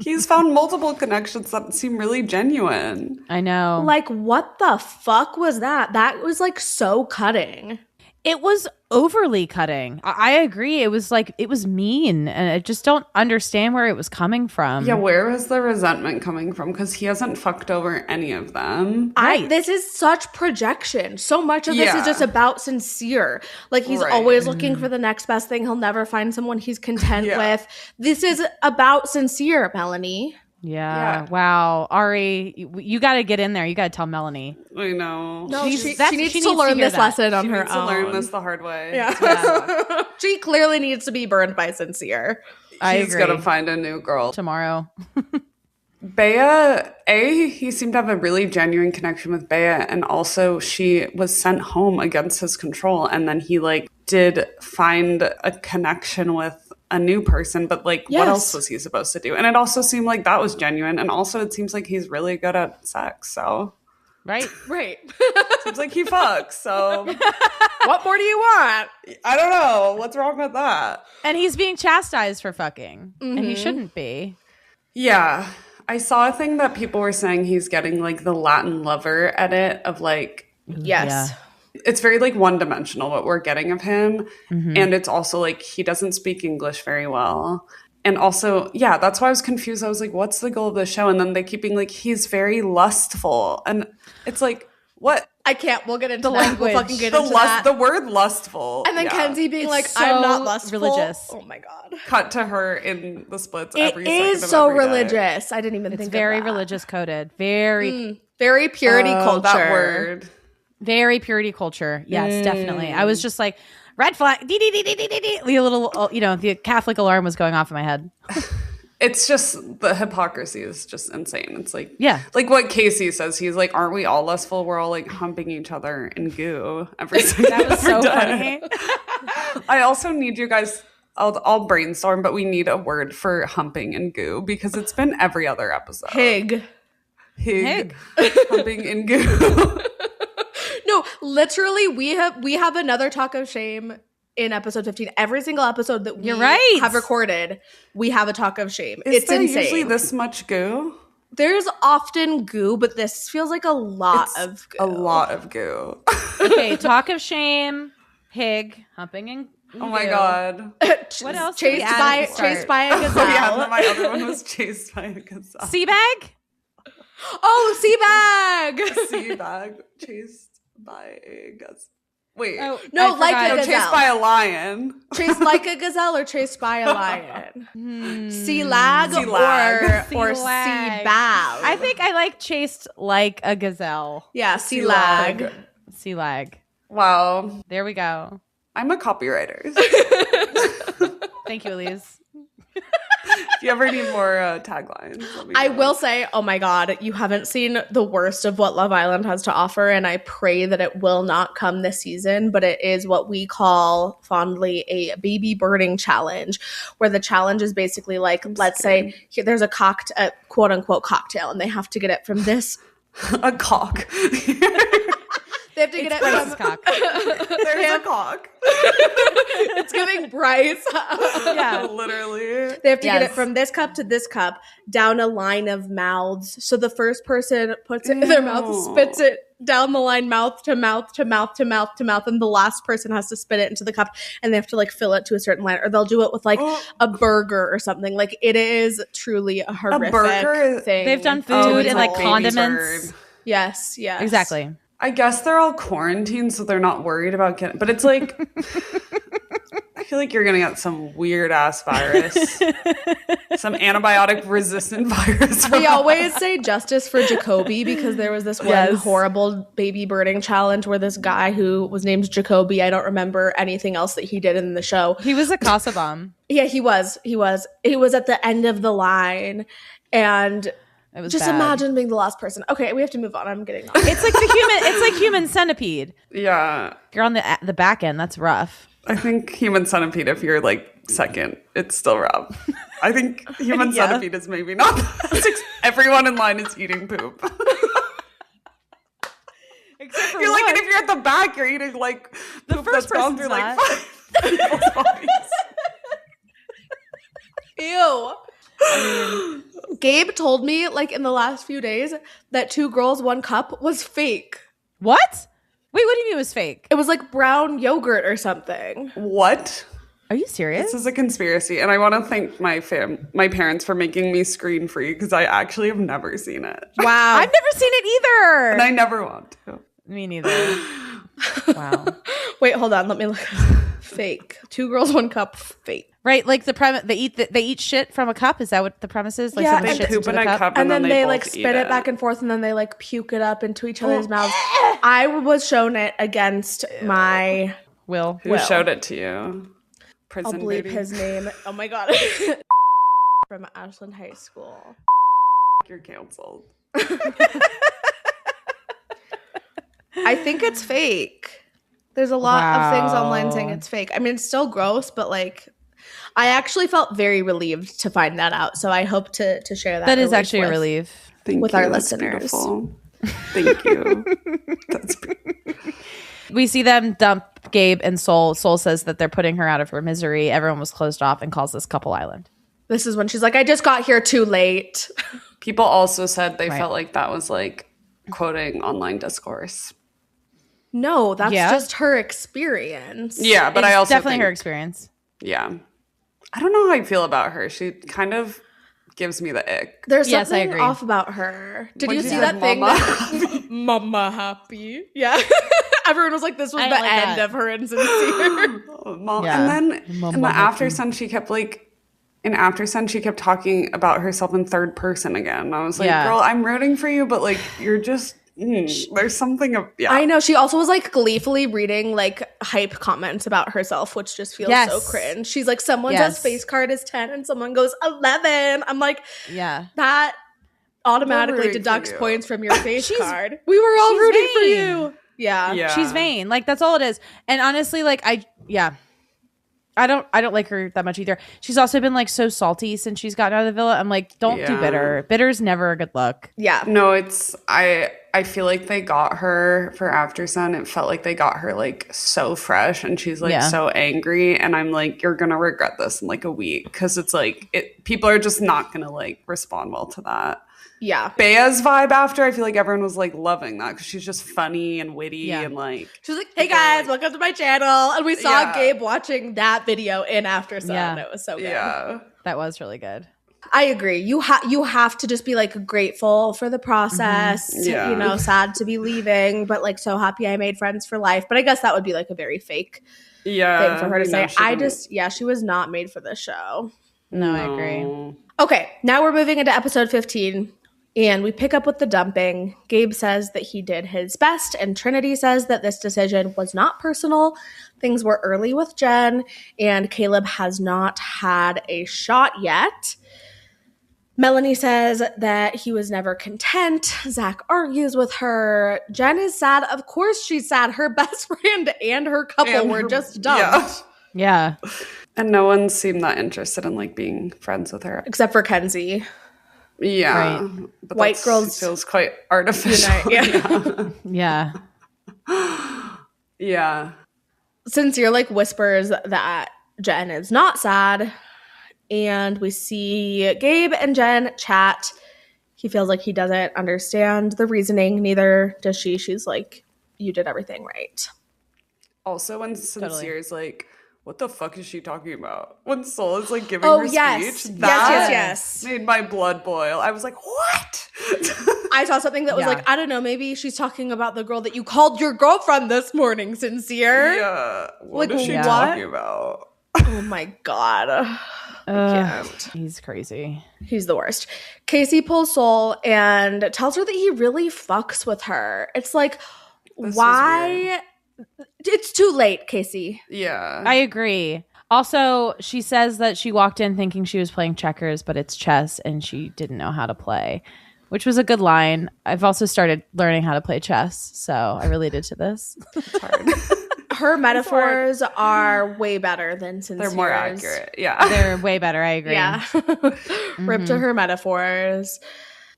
He's found multiple connections that seem really genuine. I know. Like, what the fuck was that? That was like so cutting. It was overly cutting. I agree. It was like, it was mean, and I just don't understand where it was coming from. Yeah, where was the resentment coming from? Because he hasn't fucked over any of them. This is such projection. So much of this is just about Sincere. Like, he's always looking for the next best thing. He'll never find someone he's content with. This is about Sincere, Melanie. Yeah. Wow. Ari, you got to get in there. You got to tell Melanie. I know. No, she that's- needs she to needs to learn hear this that. lesson on She her needs to own. learn this the hard way. Yeah. She clearly needs to be burned by Sincere. I He's agree. gonna find a new girl. Tomorrow. Bea, he seemed to have a really genuine connection with Bea, and also she was sent home against his control, and then he like did find a connection with a new person, but like what else was he supposed to do? And it also seemed like that was genuine, and also it seems like he's really good at sex, so Right? Right. seems like he fucks, so What more do you want? I don't know what's wrong with that. And he's being chastised for fucking. And he shouldn't be. Yeah. I saw a thing that people were saying he's getting like the Latin lover edit of like, Yes. it's very like one dimensional what we're getting of him. And it's also like he doesn't speak English very well. And also, yeah, that's why I was confused. I was like, what's the goal of the show? And then they keep being like, he's very lustful. And it's like, what? I can't. We'll get into The that. We'll language. fucking get into that. The word lustful. And then yeah. Kenzie being It's like, so I'm not lustful. religious. Oh my God. Cut to her in the splits It every second is of so every day. religious. I didn't even It's think very of that. religious coded. Very, Very purity culture. That word. very purity culture. Yes, definitely. I was just like, red flag. Dee, dee, dee, dee, dee, dee, dee. The little, the Catholic alarm was going off in my head. It's just the hypocrisy is just insane. It's like, Yeah. like what Casey says. He's like, aren't we all lustful? We're all like humping each other in goo every second. That was so funny. I also need you guys. I'll brainstorm, but we need a word for humping and goo because it's been every other episode. Hig. Hig. Humping and goo. No, literally, we have another talk of shame in episode 15. Every single episode that we You're right. have recorded, we have a talk of shame. Is It's there insane. usually this much goo? There's often goo, but this feels like a lot It's of goo. a lot of goo. Okay, talk of shame, pig, humping and Oh my goo. god. What else did we Chased add by at the start? chased by a gazelle. Oh yeah, and then my other one was chased by a gazelle. Sea bag? Oh, Seabag! Sea bag chased by a gazelle. Wait. Oh, No, I like forgot. a No, gazelle. chased by a lion. Chased like a gazelle or chased by a lion? Sea lag Sea lag. or Sea sea lag. bag? I think I like chased like a gazelle. Yeah, sea Sea lag. lag. Sea lag. Wow. There we go. I'm a copywriter. Thank you, Elise. If you ever need more taglines, let me I know. will say, oh my God, you haven't seen the worst of what Love Island has to offer, and I pray that it will not come this season, but it is what we call fondly a baby birding challenge, where the challenge is basically like, let's say there's a quote unquote cocktail, and they have to get it from this. a cock. They have to get it Bryce's from. cock. There's a cock. It's giving Bryce. Yeah. Literally. They have to get it Yes. from this cup to this cup down a line of mouths. So the first person puts it in their mouth, Ew. spits it down the line, mouth to mouth to mouth to mouth to mouth, and the last person has to spit it into the cup, and they have to like fill it to a certain line, or they'll do it with like a burger or something. Like it is truly a horrific burger? thing. They've done Oh, food it's and a like baby condiments. bird. Yes, yes, Exactly. I guess they're all quarantined, so they're not worried about getting. But it's like, I feel like you're gonna get some weird ass virus, some antibiotic resistant virus. We always say justice for Jacoby because there was this one Yes. horrible baby birding challenge where this guy who was named Jacoby, I don't remember anything else that he did in the show. He was a Casa bomb. Yeah, he was at the end of the line, and It was just bad. imagine being the last person. Okay, we have to move on. I'm getting on. It's like it's like human centipede. Yeah, You're on the back end. That's rough. I think human centipede. If you're like second, it's still rough. I think human Yeah. centipede is maybe not. Everyone in line is eating poop. Except for You're like, one. and if you're at the back, you're eating like The poop first that's gone person's through like not. 5 people's bodies. Ew. Gabe told me like in the last few days that 2 girls 1 cup was fake. What? Wait, what do you mean it was fake? It was like brown yogurt or something. What? Are you serious? This is a conspiracy, and I want to thank my parents for making me screen free because I actually have never seen it, Wow. I've never seen it either. and I never want to. Me neither. Wow. Wait, hold on. Let me look. Fake. 2 girls 1 cup fake. Right, like the premise, they eat shit from a cup. Is that what the premise is? Like Yeah, someone They shits poop into in the a cup And then they both like eat spit it back and forth, and then they like puke it up into each other's mouths. I was shown it against my Will. Who showed it to you? I'll Prison bleep baby? his name. Oh my god. From Ashland High School. You're canceled. I think it's fake. There's a lot of things online saying it's fake. I mean, it's still gross, but like, I actually felt very relieved to find that out. So I hope to share that. That is relief actually a relief. Thank with you. our That's listeners. beautiful. Thank you. That's We see them dump Gabe and Soul. Soul says that they're putting her out of her misery. Everyone was closed off and calls this couple island. This is when she's like, I just got here too late. People also said they Right. felt like that was like quoting online discourse. No, that's Yeah. just her experience. Yeah, but It's I also definitely think, her experience. Yeah. I don't know how I feel about her. She kind of gives me the ick. There's Yes, I something agree. off about her. Did When you she see said that thing? mama that- Mama happy. Yeah. Everyone was like, this was I the like end that. of her insincere. Mom. Yeah. And then Mama in the happy. after sun, she kept like, in after sun, she kept talking about herself in third person again. I was like, Yeah. girl, I'm rooting for you, but like, you're just, there's something of, yeah. I know. She also was like gleefully reading like hype comments about herself, which just feels so Yes. cringe. She's like, someone Yes. says face card is 10 and someone goes 11. I'm like, Yeah. that automatically rooting for deducts you. points from your face card. We were all she's rooting for vain. you. Yeah. Yeah. She's vain. Like that's all it is. And honestly, like I don't like her that much either. She's also been like so salty since she's gotten out of the villa. I'm like, don't do Yeah. bitter. Bitter's never a good look. Yeah. No, it's I feel like they got her for After Sun. It felt like they got her like so fresh and she's like Yeah. so angry and I'm like, you're gonna regret this in like a week because it's like people are just not gonna like respond well to that. Yeah. Bea's vibe after, I feel like everyone was like loving that because she's just funny and witty Yeah. and like She was like, hey guys, welcome to my channel. And we saw Yeah. Gabe watching that video in After Sun. Yeah. It was so good. yeah. That was really good. I agree. You have to just be like grateful for the process. Yeah. You know, sad to be leaving, but like so happy I made friends for life. But I guess that would be like a very fake Yeah. thing for her to you know, say. she didn't- She was not made for this show. No, I agree. Okay, now we're moving into episode 15. And we pick up with the dumping. Gabe says that he did his best, and Trinity says that this decision was not personal. Things were early with Jen, and Caleb has not had a shot yet. Melanie says that he was never content. Zach argues with her. Jen is sad. Of course she's sad. Her best friend and her couple And were her- just dumped. Yeah. And no one seemed that interested in like being friends with her. Except for Kenzie. Yeah. Right. But White that's- girls feels quite artificial. Unite, Yeah. Yeah. Sincere like whispers that Jen is not sad, and we see Gabe and Jen chat. He feels like he doesn't understand the reasoning, neither does she. She's like, you did everything right. Also, when Totally. Sincere's like, what the fuck is she talking about? When Soul is like giving Oh, her yes. speech, Yes. made my blood boil. I was like, what? I saw something that was Yeah. like, I don't know, maybe she's talking about the girl that you called your girlfriend this morning, Sincere. Yeah. What Like, is she what? talking about? Oh my God. He's crazy. He's the worst. Casey pulls Soul and tells her that he really fucks with her. It's like, This was why? It's too late, Casey. Yeah. I agree. Also, she says that she walked in thinking she was playing checkers, but it's chess and she didn't know how to play, which was a good line. I've also started learning how to play chess, so I related to this. It's hard. Her metaphors are way better than Sincere's. They're more accurate. Yeah. They're way better. I agree. Yeah. Rip to her metaphors.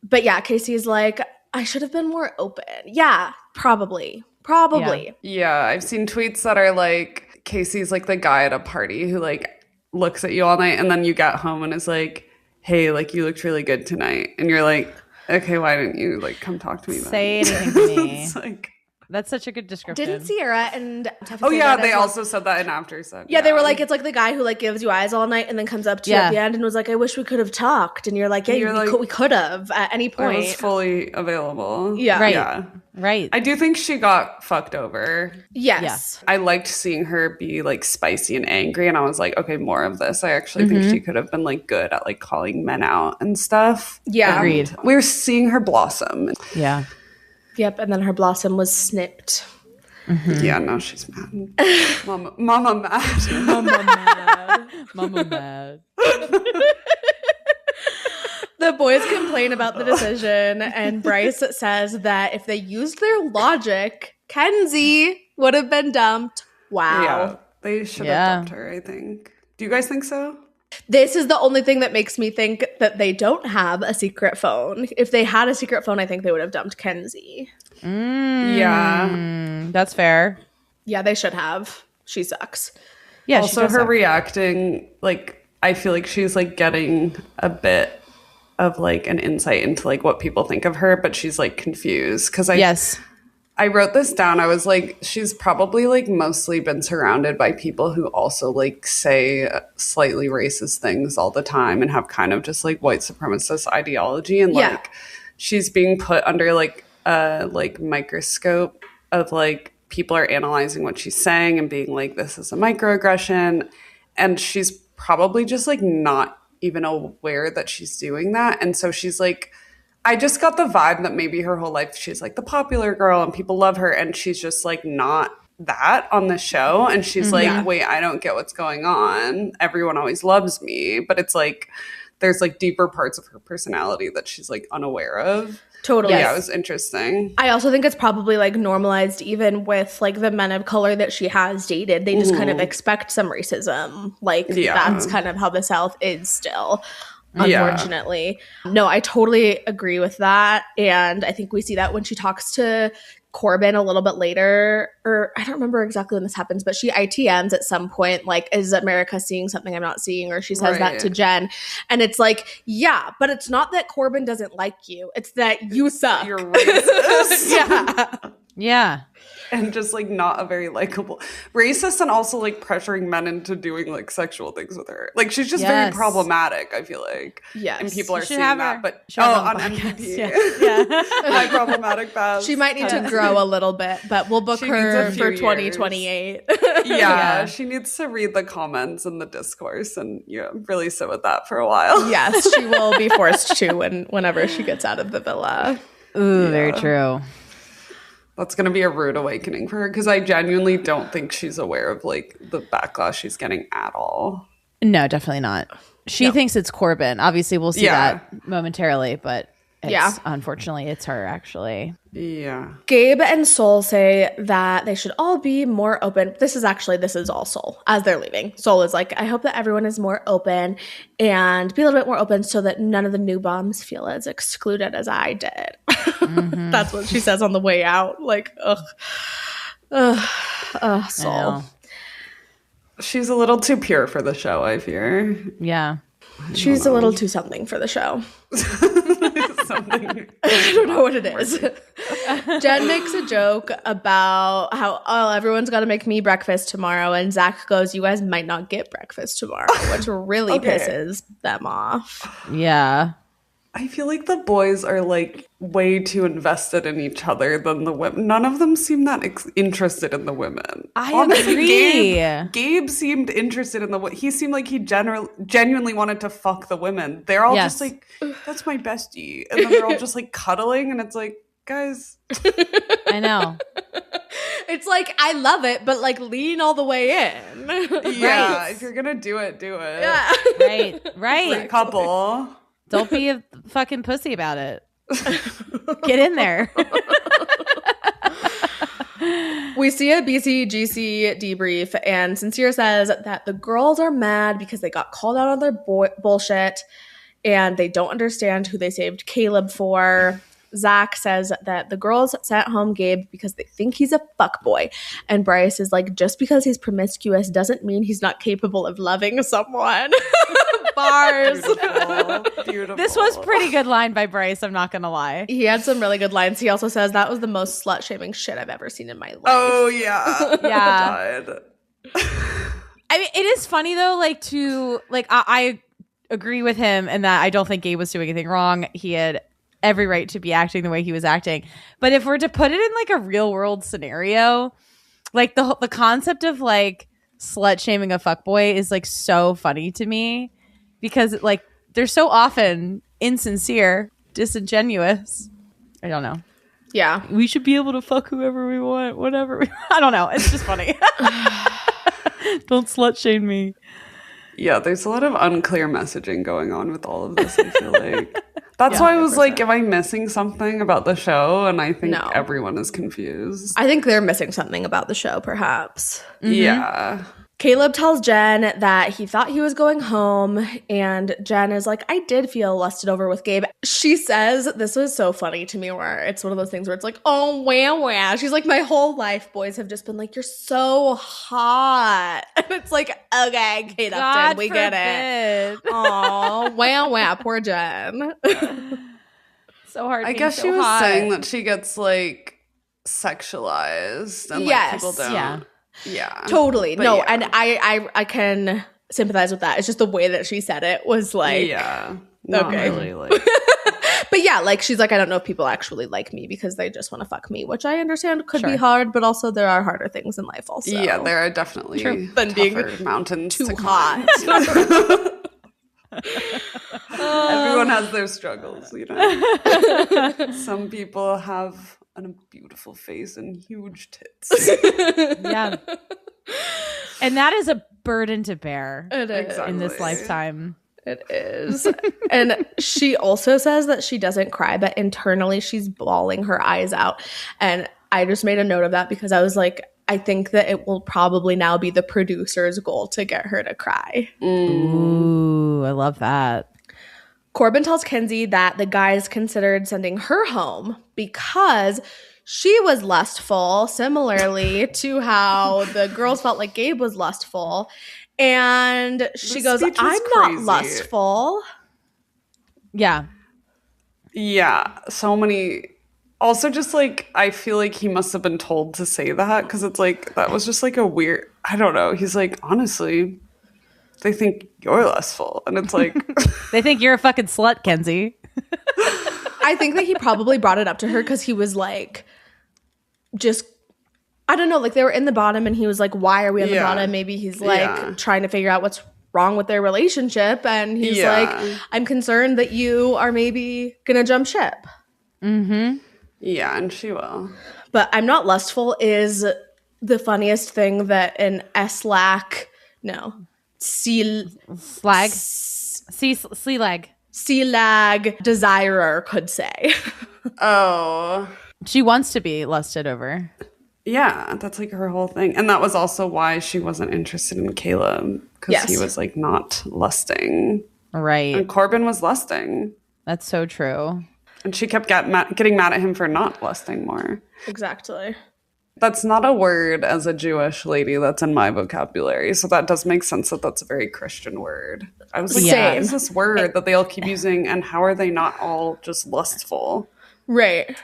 But yeah, Casey's like, I should have been more open. Yeah, probably. Probably. Yeah. I've seen tweets that are like, Casey's like the guy at a party who like looks at you all night and then you get home and is like, hey, like you looked really good tonight. And you're like, okay, why didn't you like come talk to me then? Say anything to me. It's like, That's such a good description. Didn't Sierra and Tuffy Oh say yeah, that they as well? also said that in After Sun. Yeah, they were like, it's like the guy who like gives you eyes all night and then comes up to you at the end and was like, I wish we could have talked. And you're like, yeah, we could have at any I point. was fully available. Yeah. Right. Yeah. Right. I do think she got fucked over. Yes. I liked seeing her be like spicy and angry, and I was like, okay, more of this. I actually think she could have been like good at like calling men out and stuff. Yeah. Agreed. We're seeing her blossom. Yeah. Yep. And then her blossom was snipped. Yeah, no, she's mad. Mama mad. Mama mad. The boys complain about the decision, and Bryce says that if they used their logic, Kenzie would have been dumped. Wow. Yeah, they should have dumped her, I think. Do you guys think so? This is the only thing that makes me think that they don't have a secret phone. If they had a secret phone, I think they would have dumped Kenzie. Yeah. That's fair. Yeah, they should have. She sucks. Yeah. Also, her reacting, like, I feel like she's like getting a bit of like an insight into like what people think of her, but she's like confused because I wrote this down. I was like, she's probably like mostly been surrounded by people who also like say slightly racist things all the time and have kind of just like white supremacist ideology, and like she's being put under like a like microscope of like people are analyzing what she's saying and being like, this is a microaggression, and she's probably just like not even aware that she's doing that. And so she's like, I just got the vibe that maybe her whole life she's like the popular girl and people love her, and she's just like not that on the show. And she's like, wait, I don't get what's going on. Everyone always loves me. But it's like there's like deeper parts of her personality that she's like unaware of. Totally. Yeah, it was interesting. I also think it's probably like normalized even with like the men of color that she has dated. They just kind of expect some racism. Like that's kind of how the South is still, unfortunately. No, I totally agree with that. And I think we see that when she talks to Corbin a little bit later, or I don't remember exactly when this happens, but she ITMs at some point, like, is America seeing something I'm not seeing? Or she says that to Jen. And it's like, yeah, but it's not that Corbin doesn't like you. It's that you suck. You're racist. Yeah. And just like not a very likable racist, and also like pressuring men into doing like sexual things with her. Like she's just very problematic, I feel like. Yes. And people are seeing have that. her. But On on podcast. MPP. Yeah. My problematic past. She might need to grow a little bit, but we'll book She her needs a for few 2028. Yeah, she needs to read the comments and the discourse and really sit with that for a while. Yes, she will be forced to whenever she gets out of the villa. Ooh, very true. That's going to be a rude awakening for her, because I genuinely don't think she's aware of like the backlash she's getting at all. No, definitely not. She thinks it's Corbin. Obviously, we'll see that momentarily, but unfortunately, it's her actually. Yeah. Gabe and Sol say that they should all be more open. This is all Sol as they're leaving. Sol is like, I hope that everyone is more open and be a little bit more open so that none of the new bums feel as excluded as I did. That's what she says on the way out. Like, Sol. She's a little too pure for the show, I fear. Yeah. She's a little too something for the show. Something. I don't know what it is. Jen makes a joke about how everyone's got to make me breakfast tomorrow, and Zach goes, you guys might not get breakfast tomorrow, which really pisses them off. Yeah. I feel like the boys are like way too invested in each other than the women. None of them seem that interested in the women. I agree. Gabe seemed interested in he seemed like he genuinely wanted to fuck the women. They're all just like, that's my bestie. And then they're all just like cuddling, and it's like, guys. I know. It's like, I love it, but like lean all the way in. Yeah, Right. if you're gonna do it, do it. Yeah. Right. Great couple. Don't be a fucking pussy about it. Get in there. We see a BCGC debrief, and Sincere says that the girls are mad because they got called out on their bullshit, and they don't understand who they saved Caleb for. Zach says that the girls sent home Gabe because they think he's a fuckboy. And Bryce is like, just because he's promiscuous doesn't mean he's not capable of loving someone. Mars. Beautiful. This was pretty good line by Bryce, I'm not gonna lie. He had some really good lines. He also says that was the most slut-shaming shit I've ever seen in my life. Oh, yeah. Yeah. God. I mean, it is funny though, I agree with him in that I don't think Gabe was doing anything wrong. He had every right to be acting the way he was acting. But if we're to put it in like a real world scenario, like the concept of like slut shaming a fuckboy is like so funny to me because like they're so often insincere, disingenuous. I don't know. Yeah. We should be able to fuck whoever we want, whatever we I don't know. It's just funny. Don't slut shame me. Yeah, there's a lot of unclear messaging going on with all of this, I feel like. That's why I was like, am I missing something about the show? And I think everyone is confused. I think they're missing something about the show, perhaps. Mm-hmm. Yeah. Caleb tells Jen that he thought he was going home, and Jen is like, I did feel lusted over with Gabe. She says, this was so funny to me, where it's one of those things where it's like, oh, wow. She's like, my whole life, boys have just been like, you're so hot. And it's like, okay, Kate Upton, we get it. Oh, wow, poor Jen. So hard. I guess she was saying that she gets like sexualized and like people don't. Yeah. Totally. But no, yeah. and I can sympathize with that. It's just the way that she said it was like, not okay. really like. But yeah, like she's like, I don't know if people actually like me because they just want to fuck me, which I understand could be hard, but also there are harder things in life also. Yeah, there are definitely than being mountains too to hot. Everyone has their struggles, you know. Some people have a beautiful face and huge tits. Yeah. And that is a burden to bear in this lifetime. It is. And she also says that she doesn't cry, but internally she's bawling her eyes out. And I just made a note of that because I was like, I think that it will probably now be the producer's goal to get her to cry. Ooh, I love that. Corbin tells Kenzie that the guys considered sending her home because she was lustful, similarly to how the girls felt like Gabe was lustful. And she goes, I'm not lustful. Yeah. Yeah. So many. Also, just like, I feel like he must have been told to say that because it's like, that was just like a weird, I don't know. He's like, honestly, they think you're lustful. And it's like, they think you're a fucking slut, Kenzie. I think that he probably brought it up to her because he was like, just, I don't know, like they were in the bottom and he was like, why are we on the bottom? Maybe he's like trying to figure out what's wrong with their relationship. And he's like, I'm concerned that you are maybe going to jump ship. Mm-hmm. Yeah, and she will. But I'm not lustful is the funniest thing that an C-lag desirer could say. Oh. She wants to be lusted over. Yeah, that's like her whole thing. And that was also why she wasn't interested in Caleb. Because he was like not lusting. Right. And Corbin was lusting. That's so true. And she kept getting mad at him for not lusting more. Exactly. That's not a word as a Jewish lady that's in my vocabulary. So that does make sense that that's a very Christian word. I was like, what is this word that they all keep using? And how are they not all just lustful? Right.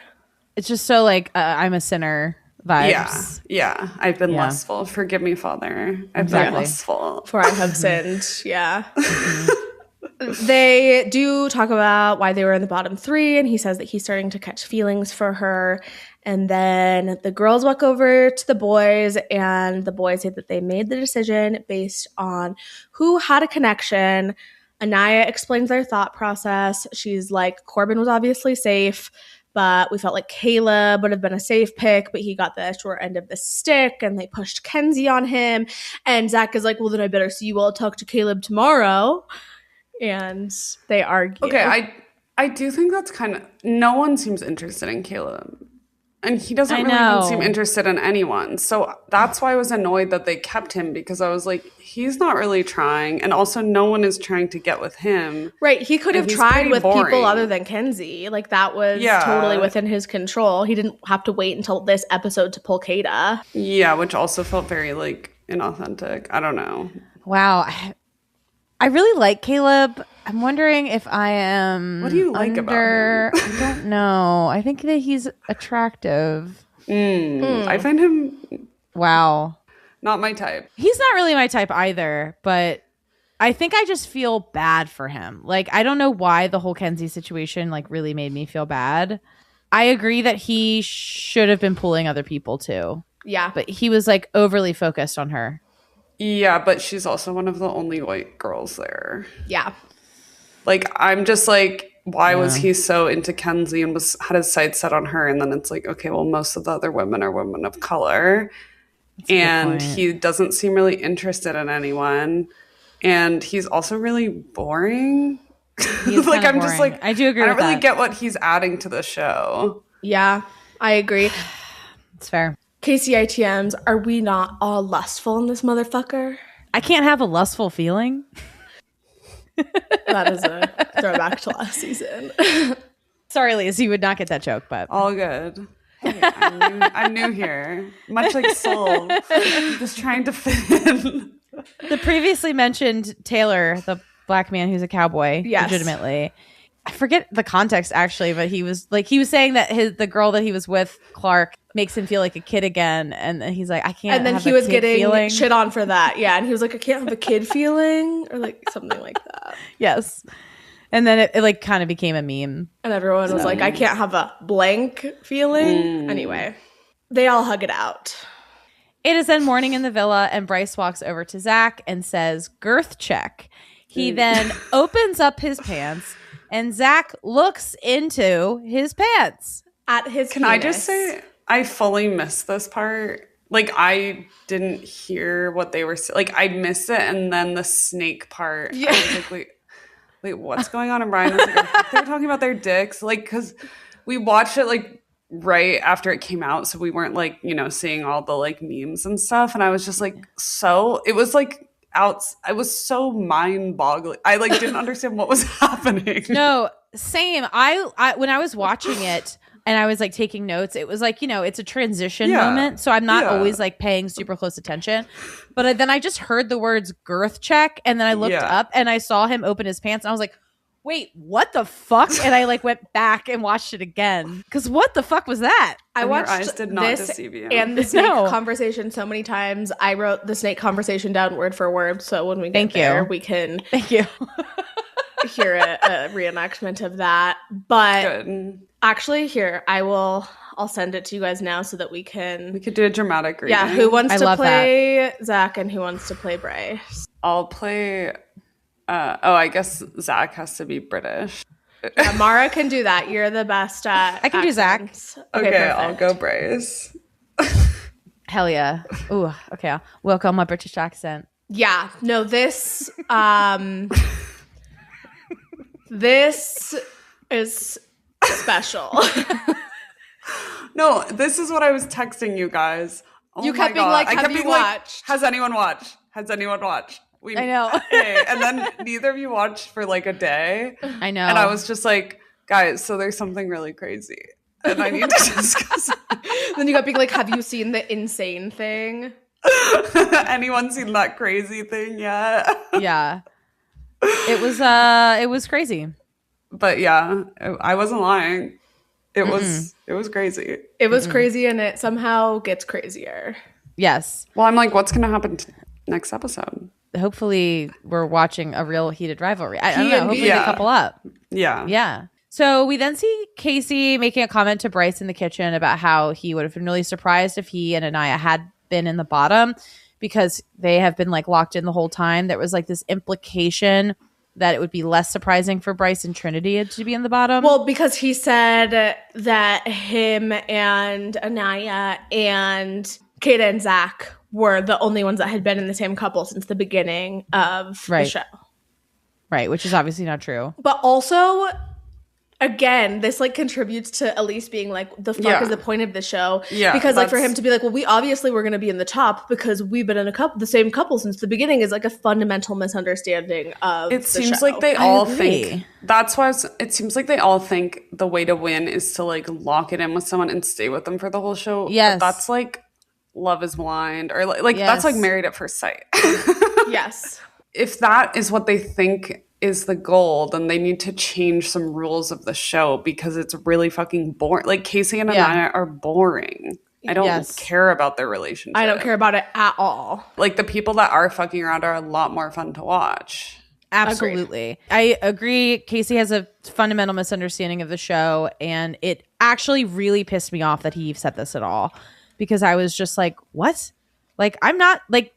It's just so like, I'm a sinner vibes. Yeah. I've been lustful. Forgive me, Father. I've been lustful. For I have sinned. Yeah. They do talk about why they were in the bottom three, and he says that he's starting to catch feelings for her. And then the girls walk over to the boys, and the boys say that they made the decision based on who had a connection. Anaya explains their thought process. She's like, Corbin was obviously safe, but we felt like Caleb would have been a safe pick, but he got the short end of the stick, and they pushed Kenzie on him. And Zach is like, well, then I better see you all talk to Caleb tomorrow. And they argue. Okay, I do think that's kind of... No one seems interested in Caleb. And he doesn't really seem interested in anyone. So that's why I was annoyed that they kept him, because I was like, he's not really trying. And also no one is trying to get with him. Right. He could have tried with people other than Kenzie. Like that was totally within his control. He didn't have to wait until this episode to pull Kata. Yeah, which also felt very like inauthentic. I don't know. Wow. I really like Caleb. I'm wondering if I am. What do you like about him? I don't know. I think that he's attractive. I find him Wow. not my type. He's not really my type either, but I think I just feel bad for him. Like, I don't know why the whole Kenzie situation like really made me feel bad. I agree that he should have been pulling other people too. Yeah. But he was like overly focused on her. Yeah, but she's also one of the only white girls there. Yeah. Like, I'm just like, why was he so into Kenzie and had his sights set on her? And then it's like, okay, well, most of the other women are women of color. And he doesn't seem really interested in anyone. And he's also really boring. Like, I'm just like, I do agree. I don't with really that. get what he's adding to the show. Yeah, I agree. It's fair. KCITMs, are we not all lustful in this motherfucker? I can't have a lustful feeling. That is a throwback to last season. Sorry, Elise, you would not get that joke, but All good. Hey, I'm new here. Much like Soul. Just trying to fit in. the previously mentioned Taylor, the black man who's a cowboy, Yes. legitimately. I forget the context actually, but he was saying that the girl that he was with, Clark, makes him feel like a kid again, and then he's like, I can't. And then have he a was kid getting feeling. shit on for that. Yeah, and he was like, I can't have a kid feeling, or like something like that. Yes, and then it like kind of became a meme. And everyone was like, I can't have a blank feeling. Anyway, they all hug it out. It is then morning in the villa, and Bryce walks over to Zach and says, "Girth check." He then opens up his pants, and Zach looks into his pants. At his Can I just say, I fully missed this part. Like, I didn't hear what they were saying. Like, I missed it, and then the snake part. Yeah. I was like, wait, what's going on? And Brian was like, they're talking about their dicks. Like, because we watched it, like, right after it came out, so we weren't, like, you know, seeing all the, like, memes and stuff. And I was just like, it was, like, I was so mind-boggling. I, like, didn't understand what was happening. No, same. I when I was watching it, and I was like taking notes, it was like, you know, it's a transition moment. So I'm not always like paying super close attention. But then I just heard the words girth check. And then I looked up and I saw him open his pants. And I was like, wait, what the fuck? And I like went back and watched it again. Because what the fuck was that? I And watched your eyes did not this deceive you. and the snake conversation so many times. I wrote the snake conversation down word for word. So when we get there, we can Thank you. hear a reenactment of that. But Good. actually, here, I'll send it to you guys now so that we could do a dramatic reading. Yeah, who wants I to love play Zach and who wants to play Bryce? I'll play. I guess Zach has to be British. Yeah, Mara can do that. You're the best at I can do Zach. accents. Okay, perfect. I'll go Bryce. Hell yeah. Ooh, okay. Welcome my British accent. Yeah, no, this this is special. No, this is what I was texting you guys. Oh You my kept being God. like, I "Have kept you being like, watched?" Has anyone watched? Has anyone watched? I know. Okay. And then neither of you watched for like a day. I know. And I was just like, guys, so there's something really crazy. And I need to discuss it. Then you got being like, have you seen the insane thing? Anyone seen that crazy thing yet? Yeah. It was crazy. But yeah, I wasn't lying. It was crazy. It was crazy and it somehow gets crazier. Yes. Well, I'm like, what's going to happen next episode? Hopefully we're watching a real heated rivalry. I don't He know. and Hopefully me. they couple up. Yeah. Yeah. So we then see Casey making a comment to Bryce in the kitchen about how he would have been really surprised if he and Anaya had been in the bottom because they have been like locked in the whole time. There was like this implication that it would be less surprising for Bryce and Trinity to be in the bottom. Well, because he said that him and Anaya and Kata and Zach were the only ones that had been in the same couple since the beginning of the show. Right, which is obviously not true. But also, again, this like contributes to Elise being like, the fuck is the point of the show? Yeah, because like for him to be like, well, we obviously were going to be in the top because we've been in the same couple since the beginning is like a fundamental misunderstanding of It the seems show. like they all agree. think that's why it seems like they all think the way to win is to like lock it in with someone and stay with them for the whole show. Yes. But that's like Love is Blind or like Yes. that's like Married at First Sight. Yes. if that is what they think is the goal, then they need to change some rules of the show because it's really fucking boring. Like Casey and Anaya are boring. I don't care about their relationship. I don't care about it at all. Like the people that are fucking around are a lot more fun to watch. Absolutely. I agree. Casey has a fundamental misunderstanding of the show, and it actually really pissed me off that he said this at all, because I was just like, what? Like, I'm not like,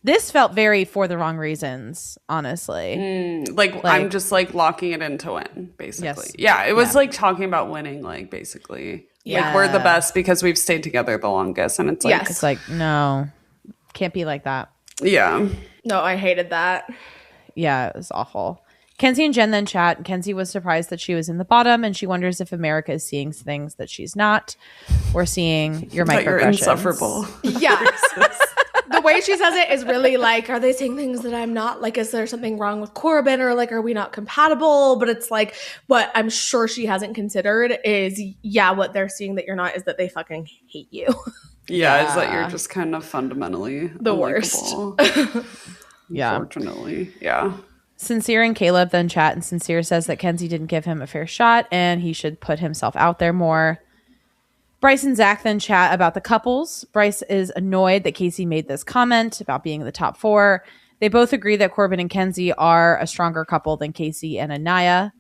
this felt very for the wrong reasons, honestly. Like I'm just like locking it in to win, basically. Yes. Yeah, it was like talking about winning, like basically. Yeah. Like we're the best because we've stayed together the longest. And it's like, It's like, no, can't be like that. Yeah. No, I hated that. Yeah, it was awful. Kenzie and Jen then chat, and Kenzie was surprised that she was in the bottom, and she wonders if America is seeing things that she's not, or seeing your that you're microaggressions. insufferable. Yeah. The way she says it is really like, are they saying things that I'm not? Like, is there something wrong with Corbin, or like, are we not compatible? But it's like, what I'm sure she hasn't considered is, what they're seeing that you're not is that they fucking hate you. Yeah, is that you're just kind of fundamentally the worst. Yeah. Unfortunately. Yeah. Sincere and Caleb then chat, and Sincere says that Kenzie didn't give him a fair shot and he should put himself out there more. Bryce and Zach then chat about the couples. Bryce is annoyed that Casey made this comment about being in the top 4. They both agree that Corbin and Kenzie are a stronger couple than Casey and Anaya.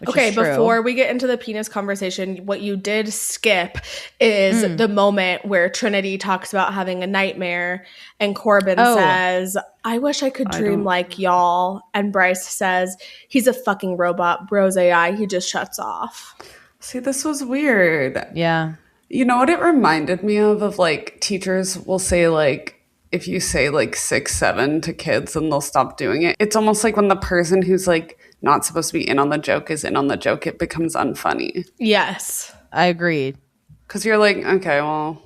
Okay, before we get into the penis conversation, what you did skip is the moment where Trinity talks about having a nightmare and Corbin says, I wish I could dream like y'all. And Bryce says, he's a fucking robot, bros AI. He just shuts off. See, this was weird. Yeah. You know what it reminded me of? Of like teachers will say like, if you say like 6, 7 to kids and they'll stop doing it. It's almost like when the person who's like not supposed to be in on the joke is in on the joke, it becomes unfunny. Yes. I agreed. Because you're like, okay, well.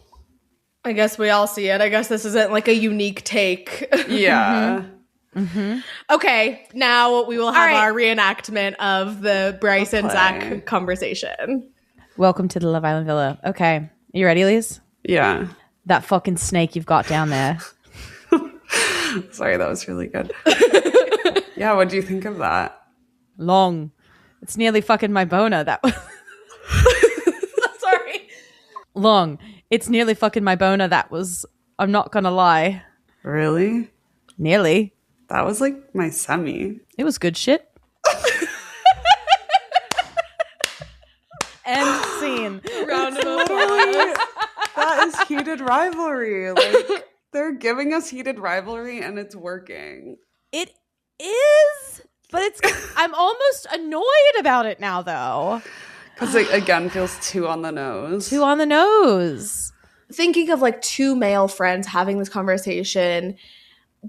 I guess we all see it. I guess this isn't like a unique take. Yeah. Okay, now we will have our reenactment of the Bryce and Zach conversation. Welcome to the Love Island Villa. Okay. You ready, Elise? Yeah. That fucking snake you've got down there. Sorry, that was really good. Yeah, what do you think of that? Long. It's nearly fucking my boner. That was Sorry. long. It's nearly fucking my boner. That was, I'm not gonna lie. Really? Nearly. That was like my semi. It was good shit. End scene. Round of applause. That is heated rivalry. Like they're giving us heated rivalry and it's working. It is, but it's. I'm almost annoyed about it now, though. Because it again feels too on the nose. Too on the nose. Thinking of like two male friends having this conversation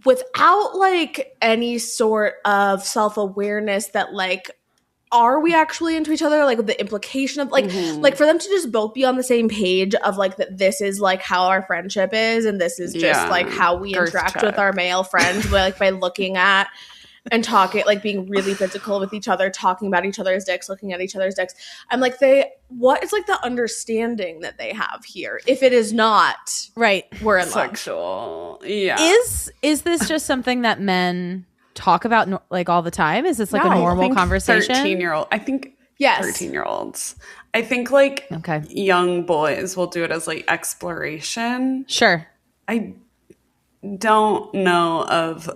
without like any sort of self-awareness that like, are we actually into each other? Like the implication of like, like for them to just both be on the same page of like that this is like how our friendship is and this is just like how we Girth interact check. with our male friends by looking at and talking, like being really physical with each other, talking about each other's dicks, looking at each other's dicks. I'm like, what is like the understanding that they have here? If it is not, Right. we're in love. Sexual. Yeah. Is this just something that men talk about like all the time? Is this like No, a I normal think conversation? 13-year-old. I think Yes. 13-year-olds. I think like Okay. young boys will do it as like exploration. Sure. I don't know of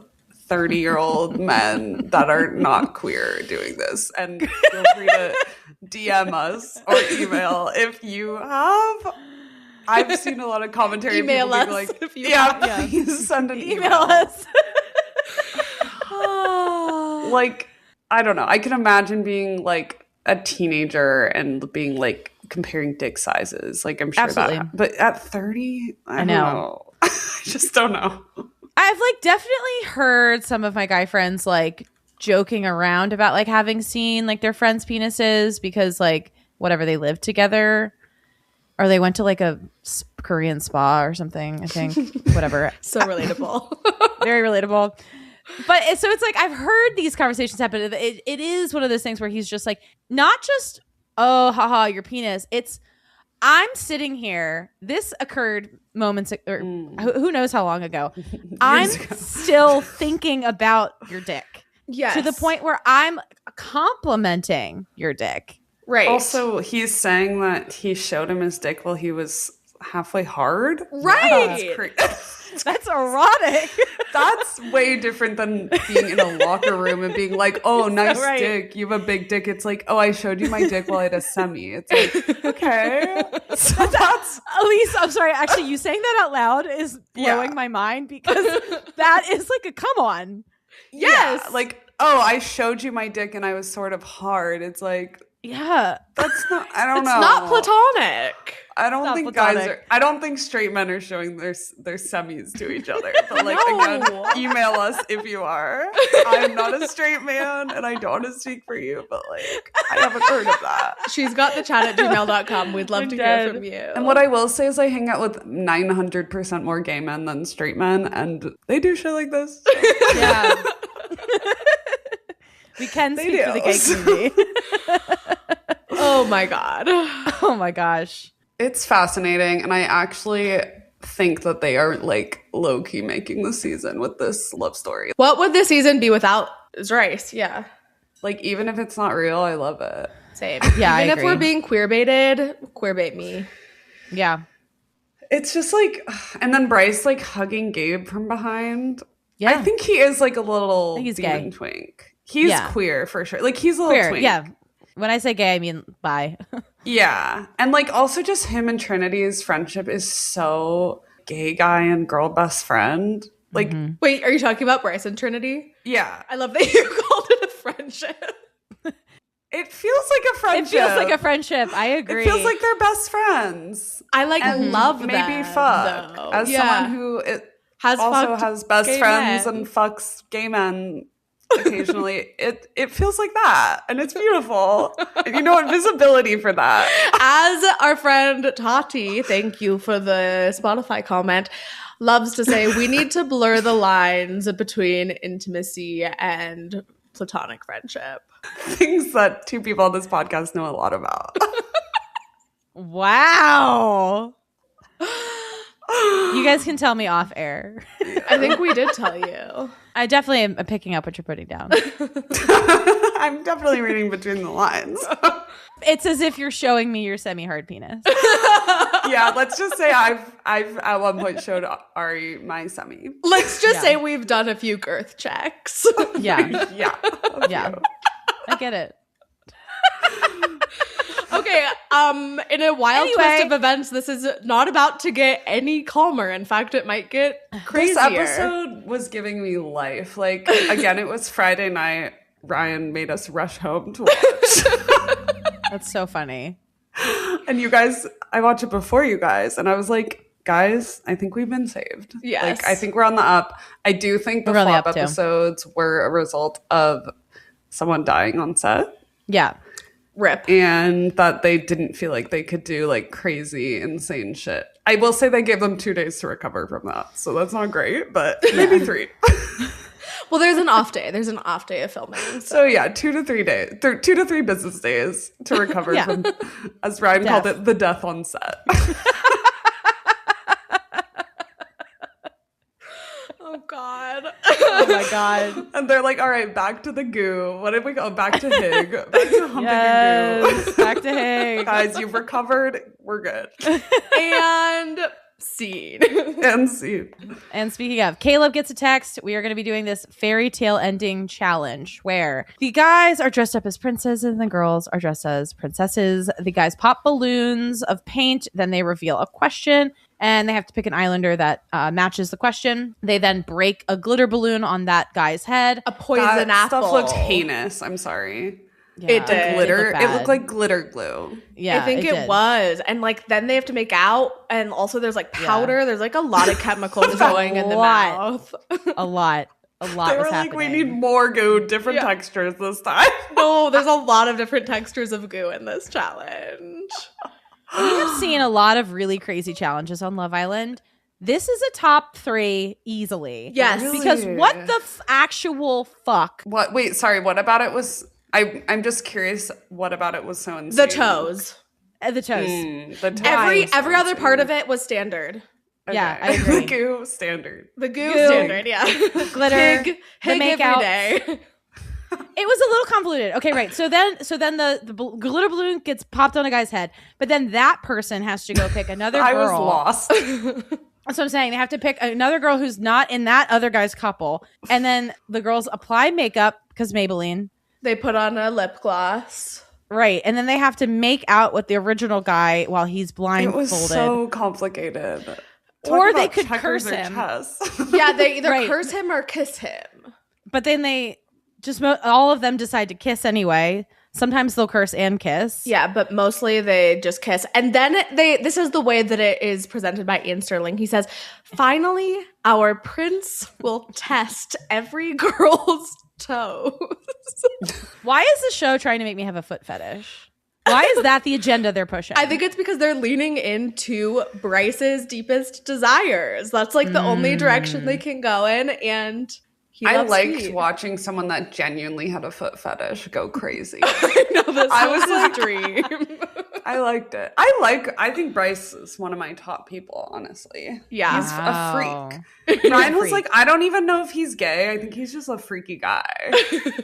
30-year-old men that are not queer doing this. And feel free to DM us or email if you have. I've seen a lot of commentary. of Email people being us like, if you yeah, please send an email. us. Like, I don't know. I can imagine being like a teenager and being like comparing dick sizes. Like, I'm sure Absolutely. that. But at 30, I don't know. know. I just don't know. I've like definitely heard some of my guy friends like joking around about like having seen like their friends' penises because like whatever, they lived together or they went to like a Korean spa or something, I think. Whatever. So relatable. Very relatable. But so it's like I've heard these conversations happen. It is one of those things where he's just like, not just, oh, haha, your penis. It's, I'm sitting here. This occurred moments, or who knows how long ago. I'm still thinking about your dick. Yes. To the point where I'm complimenting your dick. Right. Also, he's saying that he showed him his dick while he was halfway hard. Right. That's erotic. That's way different than being in a locker room and being like, oh, nice dick. You have a big dick. It's like, oh, I showed you my dick while I had a semi. It's like, okay. So that's Elise, I'm sorry. Actually, you saying that out loud is blowing my mind because that is like a come on. Yes. Yeah, like, oh, I showed you my dick and I was sort of hard. It's like, yeah. That's not, I don't know. It's not platonic. I don't think guys are. I don't think straight men are showing their semis to each other. But like again, email us if you are. I'm not a straight man, and I don't want to speak for you. But like, I haven't heard of that. She's got the chat at gmail.com. We'd love to hear from you. And what I will say is, I hang out with 900% more gay men than straight men, and they do shit like this. Yeah. We can speak for the gay community. Oh my god. Oh my gosh. It's fascinating, and I actually think that they are like low-key making the season with this love story. What would the season be without Bryce? Yeah. Like, even if it's not real, I love it. Same. Yeah, Even I if agree. we're being queer baited, queer bait me. Yeah. It's just like, and then Bryce like hugging Gabe from behind. Yeah. I think he is like a little he's demon gay. twink. He's queer for sure. Like, he's a little twink. Yeah. When I say gay, I mean bi. Yeah. And like, also just him and Trinity's friendship is so gay guy and girl best friend. Like, Wait, are you talking about Bryce and Trinity? yeah. I love that you called it a friendship. It feels like a friendship. It feels like a friendship. I agree. It feels like they're best friends. I like love them. Maybe fuck. though. As someone who has also fucked has best gay friends men. and fucks gay men occasionally, it feels like that, and it's beautiful. And you know what? Visibility for that. As our friend Tati, thank you for the Spotify comment, loves to say, we need to blur the lines between intimacy and platonic friendship. Things that two people on this podcast know a lot about. Wow. You guys can tell me off air. I think we did tell you. I definitely am picking up what you're putting down. I'm definitely reading between the lines. It's as if you're showing me your semi-hard penis. Yeah, let's just say I've at one point showed Ari my semi. Let's just say we've done a few girth checks. Yeah. Yeah. Yeah. I get it. Okay, in a wild twist of events, this is not about to get any calmer. In fact, it might get crazier. This episode was giving me life. Like, again, it was Friday night. Ryan made us rush home to watch. That's so funny. And you guys, I watched it before you guys, and I was like, guys, I think we've been saved. Yes. Like, I think we're on the up. I do think the We're on the flop up, too. episodes were a result of someone dying on set. Yeah. Rip. And that they didn't feel like they could do like crazy, insane shit. I will say they gave them 2 days to recover from that. So that's not great, but maybe 3. Well, there's an off day. There's an off day of filming. So yeah, 2 to 3 days, 2 to 3 business days to recover from, as Ryan called it, the death on set. Oh, God. Oh my God. And they're like, all right, back to the goo. What did we go? Back to Hig. Back to humping and goo. Back to Hague. Guys, you've recovered. We're good. And scene. And see. And speaking of, Caleb gets a text. We are going to be doing this fairy tale ending challenge where the guys are dressed up as princes and the girls are dressed as princesses. The guys pop balloons of paint. Then they reveal a question and they have to pick an islander that matches the question. They then break a glitter balloon on that guy's head. A poison That apple. stuff looked heinous. I'm sorry. Yeah, It did. Glitter. looked It bad. looked like glitter glue. Yeah, I think it did. was. And like then they have to make out. And also there's like powder. There's like a lot of chemicals going in the lot. mouth. A lot. A lot They was were like, happening. we need more goo, different textures this time. No, there's a lot of different textures of goo in this challenge. We have seen a lot of really crazy challenges on Love Island. This is a top 3 easily. Yes. Really? Because what the actual fuck? What? Wait, sorry. What about it was? I'm just curious. What about it was so insane? The toes. The toes. The toes. Every other part of it was standard. Yeah, I agree. The goo standard. The goo standard, yeah. Glitter, Hig the make every out. day. It was a little convoluted. Okay, right. So then the glitter balloon gets popped on a guy's head, but then that person has to go pick another girl. I was lost. That's what I'm saying. They have to pick another girl who's not in that other guy's couple, and then the girls apply makeup because Maybelline. They put on a lip gloss. Right, and then they have to make out with the original guy while he's It blindfolded. was so complicated. Or Talk they about could checkers curse or him. chess. Yeah, they either Right. curse him or kiss him. But then they just all of them decide to kiss anyway. Sometimes they'll curse and kiss. Yeah, but mostly they just kiss. And then this is the way that it is presented by Ian Sterling. He says, finally, our prince will test every girl's toes. Why is the show trying to make me have a foot fetish? Why is that the agenda they're pushing? I think it's because they're leaning into Bryce's deepest desires. That's like the only direction they can go in. And I loves liked feet. watching someone that genuinely had a foot fetish go crazy. I know, this I was was his like- dream. I liked it. I think Bryce is one of my top people, honestly. Yeah. He's Wow. a freak. Ryan was freak. like, I don't even know if he's gay. I think he's just a freaky guy.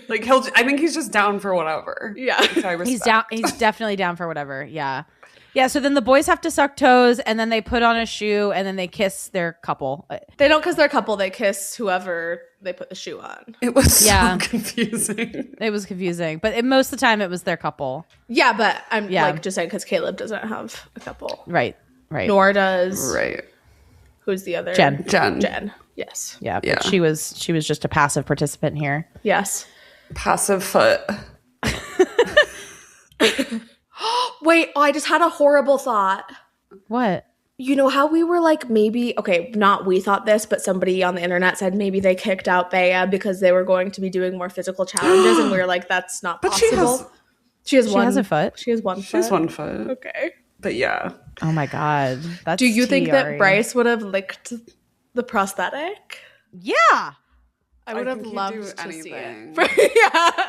Like I think he's just down for whatever. Yeah. Which I He's respect. down. He's definitely down for whatever. Yeah. Yeah. So then the boys have to suck toes, and then they put on a shoe, and then they kiss their couple. They don't kiss their couple. They kiss whoever they put the shoe on. It was Yeah. so confusing. It was confusing, but most of the time it was their couple. Yeah, but I'm Yeah. like just saying because Caleb doesn't have a couple. Right. Right. Nor does Right. who's the other? Jen. Jen. Yes. Yeah. Yeah. But she was just a passive participant here. Yes. Passive foot. Wait, I just had a horrible thought. What? You know how we were like, maybe, okay, not we thought this, but somebody on the internet said maybe they kicked out Bea because they were going to be doing more physical challenges. And we were like, that's not But possible. she She has a foot. She has one She has foot. one foot. Okay. But yeah. Oh my God. That's Do you think tea, that Ari. Bryce would have licked the prosthetic? Yeah. I would have think he'd loved do to see anything. it. Yeah.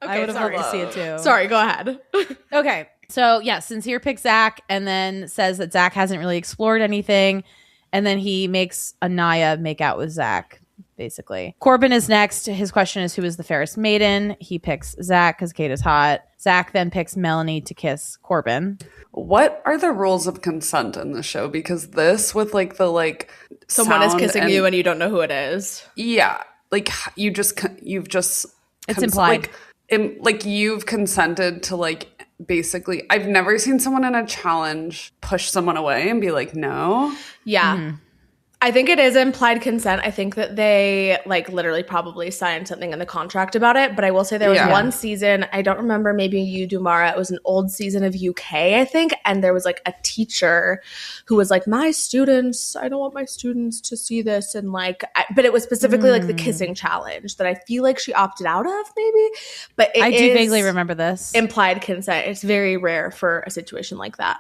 I would have loved to see it too. Sorry, go ahead. Okay. So, yeah, Sincere picks Zach and then says that Zach hasn't really explored anything. And then he makes Anaya make out with Zach, basically. Corbin is next. His question is, who is the fairest maiden? He picks Zach because Kate is hot. Zach then picks Melanie to kiss Corbin. What are the rules of consent in the show? Because this with like the Someone is sound kissing you and you don't know who it is. yeah, like you've just It's implied. like you've consented to like basically. I've never seen someone in a challenge push someone away and be like no. Yeah. I think it is implied consent. I think that they like literally probably signed something in the contract about it. But I will say there was Yeah. one season, I don't remember, maybe you do, Mara. It was an old season of UK, I think. And there was like a teacher who was like, my students, I don't want my students to see this. And like, but it was specifically like the kissing challenge that I feel like she opted out of maybe. But I do is vaguely remember this. implied consent. It's very rare for a situation like that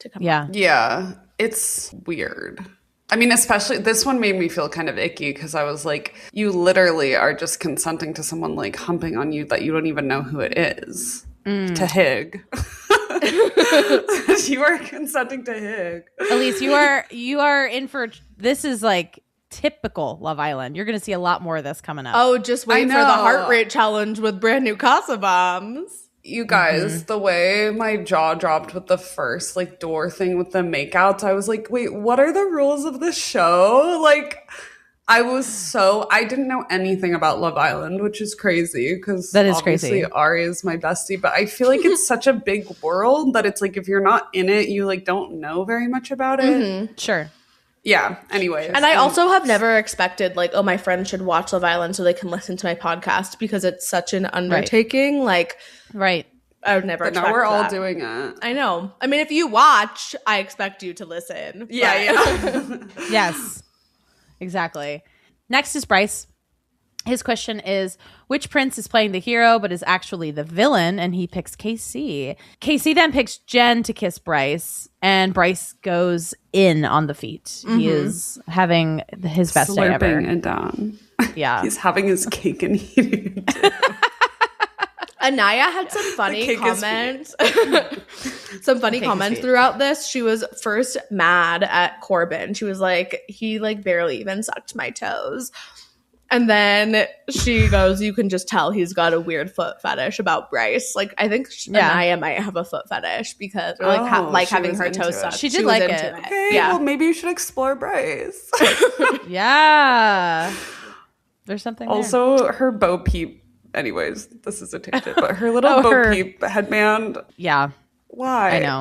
to come up. Yeah. Yeah, it's weird. I mean, especially this one made me feel kind of icky because I was like, you literally are just consenting to someone like humping on you that you don't even know who it is. To Hig. You are consenting to Hig. Elise, you are in for this is like typical Love Island. You're going to see a lot more of this coming up. Oh, just wait I for the know. heart rate challenge with brand new Casa bombs. You guys, the way my jaw dropped with the first like door thing with the makeouts, I was like, wait, what are the rules of this show? Like, I didn't know anything about Love Island, which is crazy because That is obviously crazy. Ari is my bestie, but I feel like it's such a big world that it's like if you're not in it, you like don't know very much about it. Sure. Yeah. Anyways, And I also have never expected like, oh, my friends should watch Love Island so they can listen to my podcast because it's such an undertaking. Like, Right. I would never but expect now we're all that. doing it. I know. I mean, if you watch, I expect you to listen. Yeah, But- yeah. Yes. Exactly. Next is Bryce. His question is, which prince is playing the hero but is actually the villain? And he picks KC. KC then picks Jen to kiss Bryce, and Bryce goes in on the feet. He is having his best day ever. Slurping it down. Yeah. He's having his cake and eating it. Anaya had some funny cake is comments. some funny Okay, comments sweet. throughout this. She was first mad at Corbin. She was like, he like barely even sucked my toes. And then she goes, you can just tell he's got a weird foot fetish about Bryce. Like, I think Anaya might have a foot fetish because, or like she having was her into toes it. sucked. She did was like into it. Okay, Yeah. well, maybe you should explore Bryce. Yeah. There's something there. Also, her Bo Peep. Anyways, this is a tangent, but her little Bo her- Peep headband. Yeah. Why? I know.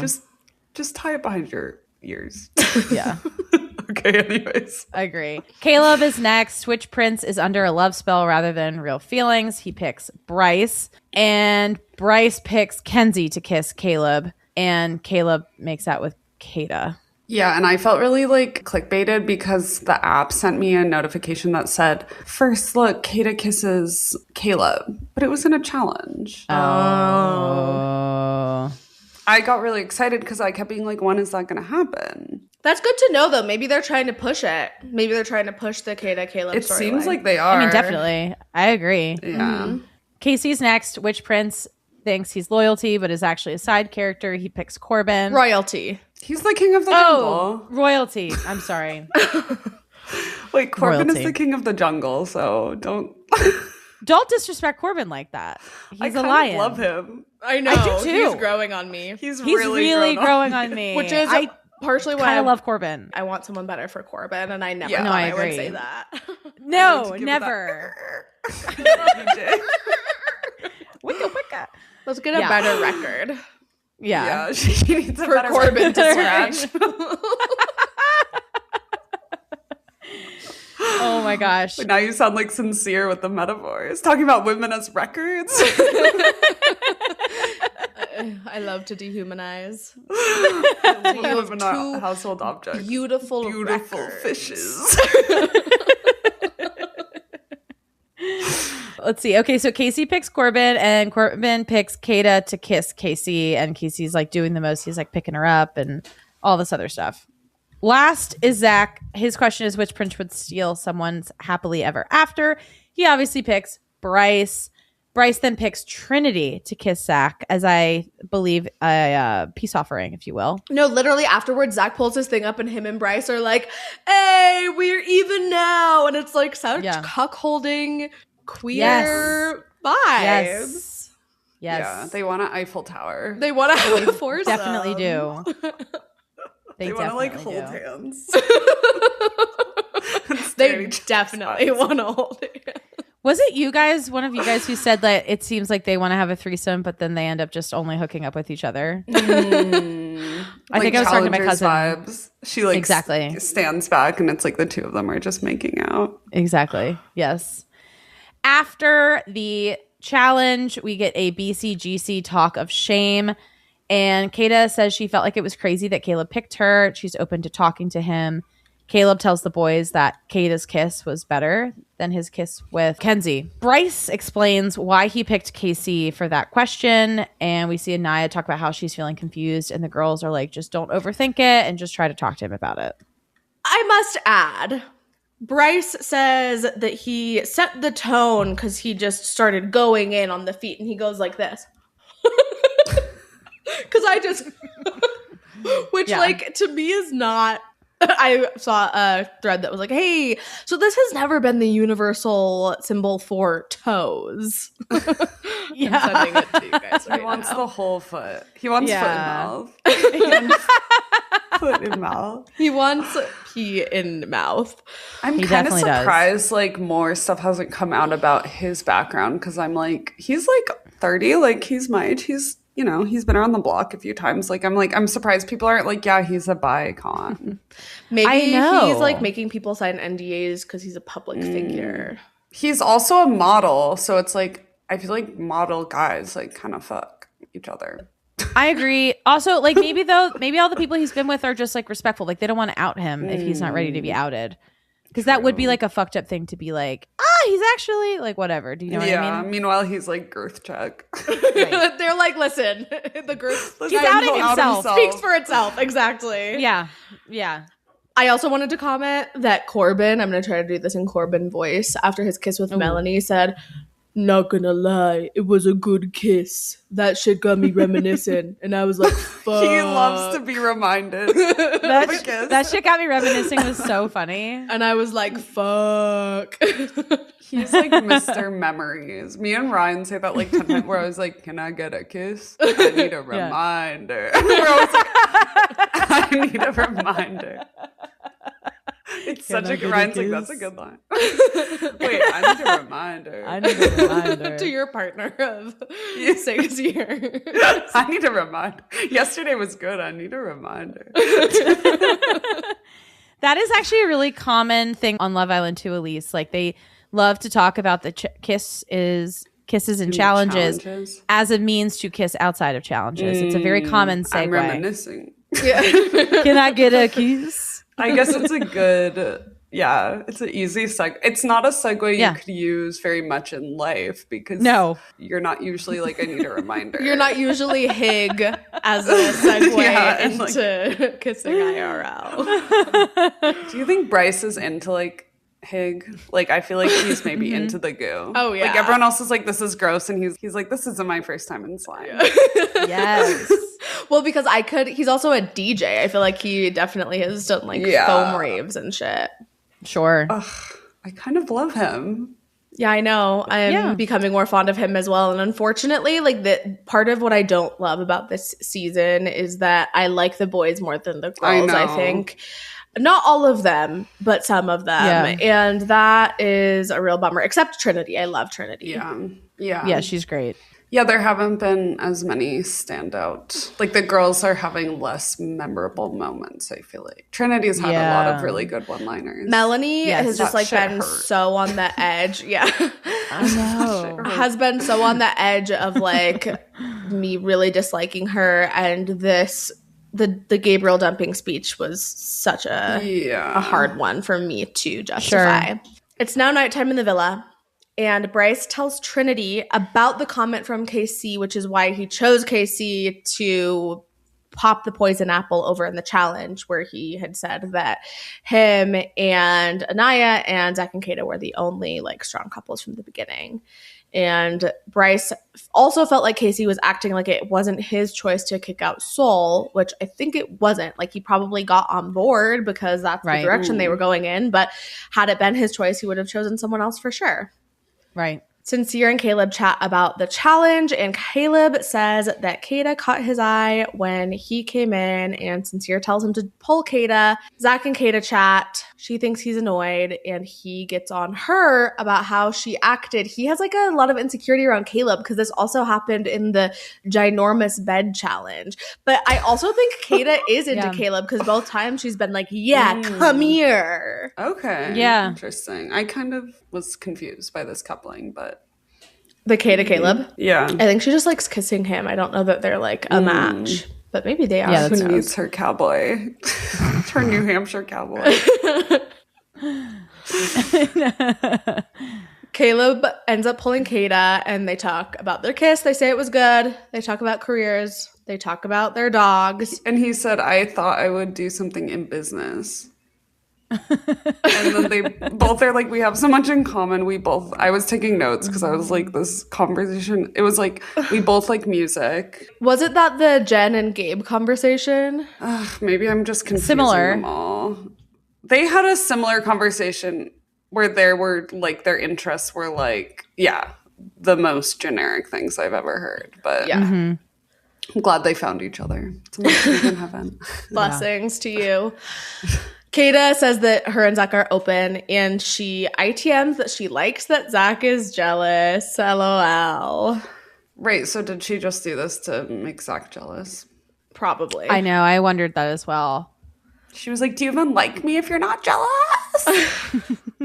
Just tie it behind your ears. Yeah. Okay. Anyways, I agree. Caleb is next. Which prince is under a love spell rather than real feelings? He picks Bryce, and Bryce picks Kenzie to kiss Caleb, and Caleb makes out with Kata. yeah, and I felt really like clickbaited because the app sent me a notification that said, "First look, Kata kisses Caleb," but it was in a challenge. Oh. I got really excited because I kept being like, "When is that going to happen?" That's good to know, though. Maybe they're trying to push it. Maybe they're trying to push the Kata Caleb It storyline. seems like they are. I mean, definitely. I agree. Yeah. Casey's next. Which prince thinks he's loyalty but is actually a side character? He picks Corbin. royalty. He's the king of the Oh, jungle. royalty. I'm sorry. Wait, Corbin Royalty. is the king of the jungle, so don't. Don't disrespect Corbin like that. He's I a kind lion. of love him. I know. I do too. He's growing on me. He's really really growing on me. Which is I partially why kind I of love Corbin. I want someone better for Corbin, and I never Yeah. thought No, I I would agree. say that. No, give it never. DJ. Wicca wicca. Let's get a Yeah. better record Yeah. Yeah, she needs a for better Corbin to record. scratch. Oh my gosh. But now you sound like sincere with the metaphors, talking about women as records. I love to dehumanize Women are household objects. beautiful Beautiful records. fishes. Let's see. Okay, so Casey picks Corbin, and Corbin picks Kata to kiss Casey, and Casey's like doing the most. He's like picking her up and all this other stuff. Last is Zach. His question is, which prince would steal someone's happily ever after? He obviously picks Bryce. Bryce then picks Trinity to kiss Zach, as I believe a peace offering, if you will. No, literally afterwards, Zach pulls his thing up, and him and Bryce are like, "Hey, we're even now," and it's like such cuckolding queer vibes. Yes. Yeah, they want an Eiffel Tower. They want to have a foursome. Definitely do. They want to like hold do. hands. They definitely want to hold it. Was it you guys, one of you guys, who said that it seems like they want to have a threesome, but then they end up just only hooking up with each other? I think I was talking to my cousin. Vibes. She like Exactly. stands back, and it's like the two of them are just making out. Exactly. Yes. After the challenge, we get a BCGC talk of shame. And Kata says she felt like it was crazy that Caleb picked her. She's open to talking to him. Caleb tells the boys that Kata's kiss was better than his kiss with Kenzie. Bryce explains why he picked Casey for that question. And we see Anaya talk about how she's feeling confused. And the girls are like, just don't overthink it and just try to talk to him about it. I must add, Bryce says that he set the tone because he just started going in on the feet, and he goes like this. Because I just, which like to me is not, I saw a thread that was like, hey, so this has never been the universal symbol for toes. Yeah. I'm sending it to you guys He right wants now. the whole foot. He wants Yeah. foot in mouth. Foot in mouth. He wants pee in mouth. I'm He kind of definitely does. surprised like more stuff hasn't come out about his background, because I'm like, he's like 30, like he's my age. He's, you know, he's been around the block a few times. I'm surprised people aren't like, yeah, he's a bi-con. Maybe I know. he's like making people sign NDAs because he's a public figure. He's also a model, so it's like I feel like model guys like kind of fuck each other. I agree. Also, like maybe all the people he's been with are just like respectful. Like they don't want to out him if he's not ready to be outed. Because that would be like a fucked up thing to be like, he's actually like whatever. Do you know what I mean? Meanwhile, he's like girth check. They're like, listen, the group He's outing He'll out himself. speaks for itself. Exactly. Yeah. Yeah. I also wanted to comment that Corbin, I'm going to try to do this in Corbin voice, after his kiss with Melanie, said, not gonna lie, it was a good kiss. That shit got me reminiscing. And I was like, fuck. He loves to be reminded. That shit got me reminiscing was so funny. And I was like, fuck. He's like Mr. Memories. Me and Ryan say that like 10 times where I was like, can I get a kiss? I need a reminder. We're always like, I need a reminder. It's such a Ryan's like, that's a good line. Wait, I need a reminder. I need a reminder. To your partner of 6 years. I need a reminder. Yesterday was good. I need a reminder. That is actually a really common thing on Love Island too, Elise. Like they love to talk about the kisses and challenges as a means to kiss outside of challenges. It's a very common segue. I'm reminiscing. Yeah. Can I get a kiss? I guess it's a good, it's an easy segue. It's not a segue you could use very much in life because you're not usually like, I need a reminder. You're not usually Hig as a segue into kissing IRL. Do you think Bryce is into like Hig? Like, I feel like he's maybe into the goo. Oh, yeah. Like, everyone else is like, this is gross. And he's like, this isn't my first time in slime. Yes. Well, because he's also a DJ. I feel like he definitely has done like foam raves and shit. Sure. Ugh, I kind of love him. Yeah, I know. I'm becoming more fond of him as well. And unfortunately, like the part of what I don't love about this season is that I like the boys more than the girls, I think. Not all of them, but some of them. Yeah. And that is a real bummer. Except Trinity. I love Trinity. Yeah, she's great. Yeah, there haven't been as many standout. Like, the girls are having less memorable moments, I feel like. Trinity's had a lot of really good one-liners. Melanie has just, like, been so on the edge. Yeah. I know. Has been so on the edge of, like, me really disliking her. And the Gabriel dumping speech was such a hard one for me to justify. Sure. It's now nighttime in the villa. And Bryce tells Trinity about the comment from KC, which is why he chose KC to pop the poison apple over in the challenge, where he had said that him and Anaya and Zach and Kata were the only like strong couples from the beginning. And Bryce also felt like Casey was acting like it wasn't his choice to kick out Soul, which I think it wasn't. Like, he probably got on board because that's the direction they were going in. But had it been his choice, he would have chosen someone else for sure. Right. Sincere and Caleb chat about the challenge, and Caleb says that Kata caught his eye when he came in, and Sincere tells him to pull Kata. Zach and Kata chat. She thinks he's annoyed, and he gets on her about how she acted. He has like a lot of insecurity around Caleb because this also happened in the ginormous bed challenge. But I also think Kata is into Caleb because both times she's been like, come here. Okay. Yeah. Interesting. I kind of was confused by this coupling, but the Kata Caleb? Yeah. I think she just likes kissing him. I don't know that they're like a match, but maybe they are. Yeah, who needs her cowboy? Her New Hampshire cowboy. Caleb ends up pulling Kata, and they talk about their kiss. They say it was good. They talk about careers. They talk about their dogs. And he said, I thought I would do something in business. And then they both are like, we have so much in common. I was taking notes because I was like, this conversation, it was like, we both like music. Was it that the Jen and Gabe conversation? Maybe I'm just confusing them all. They had a similar conversation where there were like, their interests were like, the most generic things I've ever heard. But I'm glad they found each other. It's a match in heaven. Blessings to you. Kata says that her and Zach are open, and she ITMs that she likes that Zach is jealous. LOL. Right, so did she just do this to make Zach jealous? Probably. I know, I wondered that as well. She was like, do you even like me if you're not jealous?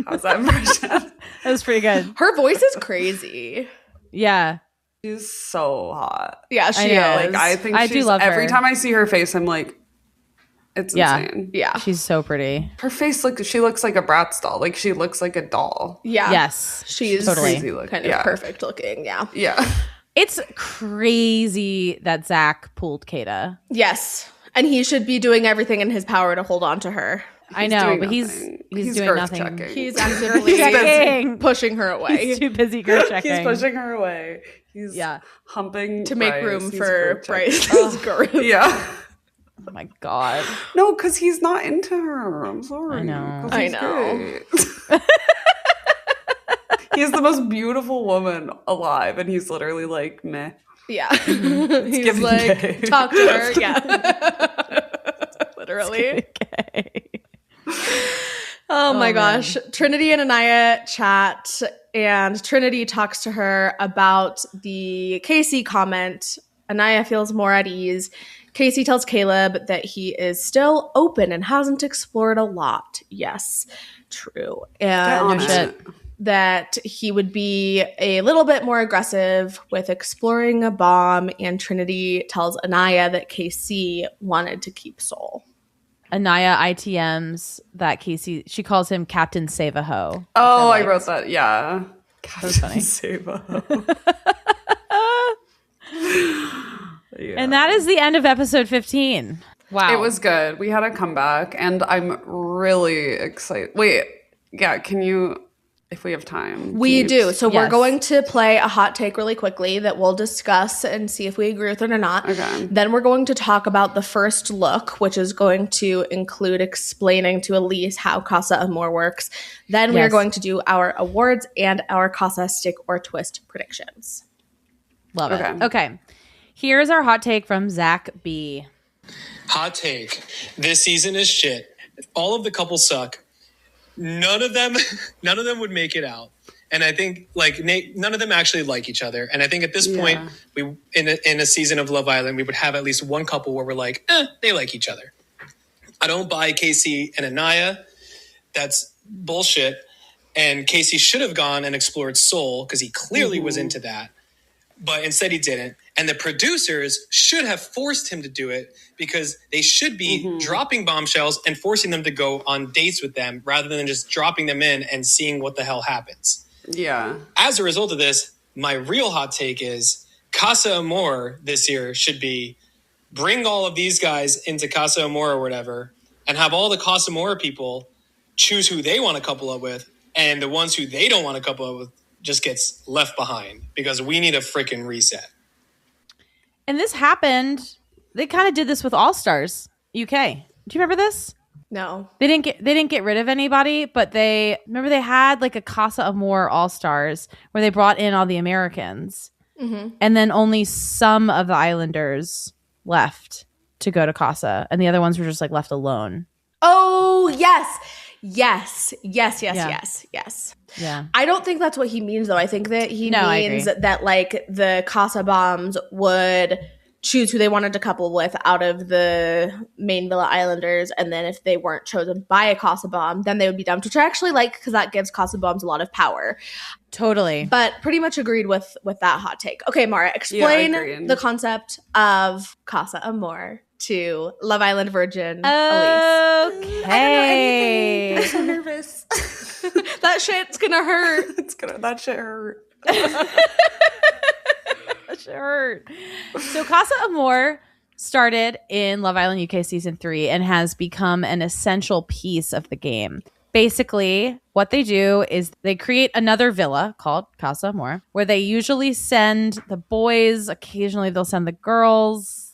How's that impression? That was pretty good. Her voice is crazy. Yeah. She's so hot. Yeah, she is. Like, I think I do love her. Every time I see her face, I'm like, it's insane. Yeah. She's so pretty. Her face, she looks like a Bratz doll. Like, she looks like a doll. Yeah. Yes. She's totally kind of perfect looking. Yeah. Yeah. It's crazy that Zach pulled Kata. Yes. And he should be doing everything in his power to hold on to her. I know, doing but he's nothing. doing girth nothing. checking. He's actively checking. pushing her away He's too busy girth checking. He's pushing her away. He's Yeah. humping to make Bryce. room He's for girth checking. Bryce's girth. Yeah. Oh my God. No, because he's not into her. I'm sorry. I know. 'Cause I he's know. gay. He's the most beautiful woman alive, and he's literally like, meh. Yeah. He's giving like, gay. talk to her. Yeah. Literally. Okay. Oh my man. gosh. Trinity and Anaya chat, and Trinity talks to her about the Casey comment. Anaya feels more at ease. Casey tells Caleb that he is still open and hasn't explored a lot. Yes, true. Get on And it. that he would be a little bit more aggressive with exploring a bomb, and Trinity tells Anaya that Casey wanted to keep Soul. Anaya ITMs that Casey, she calls him Captain Save-A-Ho. Oh, I liked. wrote that. Yeah. That was funny. Save-A. Yeah. And that is the end of episode 15. Wow. It was good. We had a comeback, and I'm really excited. Wait, yeah, can you, if we have time? We can do. you- So we're Yes. going to play a hot take really quickly that we'll discuss and see if we agree with it or not. Okay. Then we're going to talk about the first look, which is going to include explaining to Elise how Casa Amor works. Then we are Yes. going to do our awards and our Casa stick or twist predictions. Love it. Okay. Okay. Here's our hot take from Zach B. Hot take. This season is shit. All of the couples suck. None of them would make it out. And I think none of them actually like each other. And I think at this point, we in a season of Love Island, we would have at least one couple where we're like, they like each other. I don't buy Casey and Anaya. That's bullshit. And Casey should have gone and explored Soul because he clearly was into that. But instead he didn't. And the producers should have forced him to do it because they should be dropping bombshells and forcing them to go on dates with them rather than just dropping them in and seeing what the hell happens. Yeah. As a result of this, my real hot take is Casa Amor this year should be bring all of these guys into Casa Amor or whatever and have all the Casa Amor people choose who they want to couple up with, and the ones who they don't want to couple up with just gets left behind because we need a freaking reset. And this happened. They kind of did this with All Stars UK. Do you remember this? No. They didn't get rid of anybody, but they had like a Casa Amor All Stars where they brought in all the Americans, and then only some of the Islanders left to go to Casa, and the other ones were just like left alone. Oh, yes. Yes. Yeah. Yeah. I don't think that's what he means, though. I think that he I means agree. that like the Casa Bombs would choose who they wanted to couple with out of the main Villa Islanders, and then if they weren't chosen by a Casa Bomb, then they would be dumped, which I actually like because that gives Casa Bombs a lot of power. Totally. But pretty much agreed with that hot take. Okay, Mara, explain agreed. the concept of Casa Amor to Love Island virgin Elise. Okay. I'm so nervous. That shit's gonna hurt. That shit hurt. Sure. So Casa Amor started in Love Island UK season 3 and has become an essential piece of the game. Basically, what they do is they create another villa called Casa Amor, where they usually send the boys. Occasionally, they'll send the girls.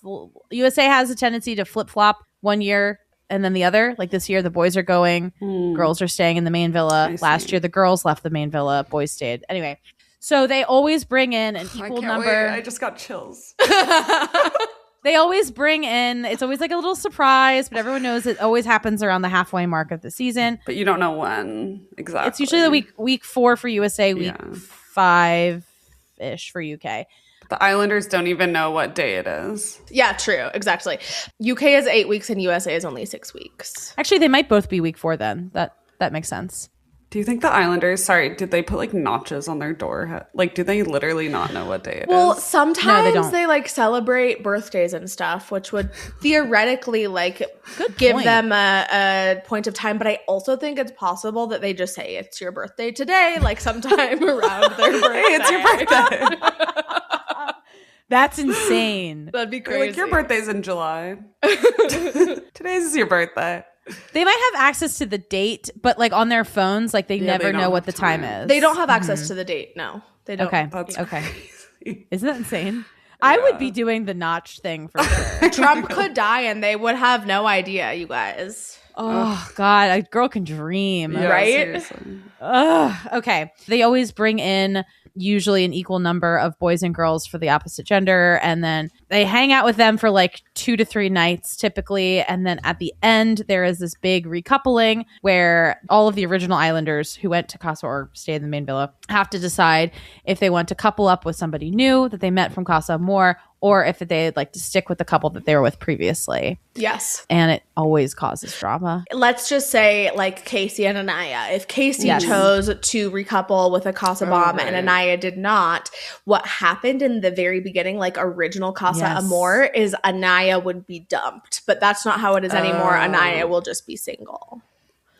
USA has a tendency to flip-flop one year and then the other. Like this year, the boys are going. Girls are staying in the main villa. Last year, the girls left the main villa. Boys stayed. Anyway, so they always bring in an equal number. Wait. I just got chills. They always bring in, it's always like a little surprise, but everyone knows it always happens around the halfway mark of the season. But you don't know when exactly. It's usually the week 4 for USA, week 5-ish for UK. The Islanders don't even know what day it is. Yeah, true. Exactly. UK is 8 weeks and USA is only 6 weeks. Actually, they might both be week 4 then. That makes sense. Do you think the Islanders, did they put like notches on their door? Like, do they literally not know what day it Well, is? sometimes don't. they like celebrate birthdays and stuff, which would theoretically like give point. them a point of time. But I also think it's possible that they just say it's your birthday today, like sometime around their birthday. Hey, it's your birthday. That's insane. That'd be They're crazy. like, your birthday's in July. Today's your birthday. They might have access to the date, but like on their phones, like they never know what the time is. They don't have access to the date. No, they don't. Okay. That's Okay. crazy. Isn't that insane? I would be doing the notch thing for sure. Trump could die and they would have no idea, you guys. Oh God, a girl can dream, Yeah, right? seriously. Okay. They always bring in usually an equal number of boys and girls for the opposite gender, and then they hang out with them for like 2 to 3 nights typically, and then at the end there is this big recoupling where all of the original islanders who went to Casa or stayed in the main villa have to decide if they want to couple up with somebody new that they met from Casa Amor, or if they'd like to stick with the couple that they were with previously. Yes. And it always causes drama. Let's just say like Casey and Anaya. If Casey chose to recouple with a Casa Bomb and Anaya did not, what happened in the very beginning, like original Casa Amor, is Anaya would be dumped. But that's not how it is anymore. Anaya will just be single.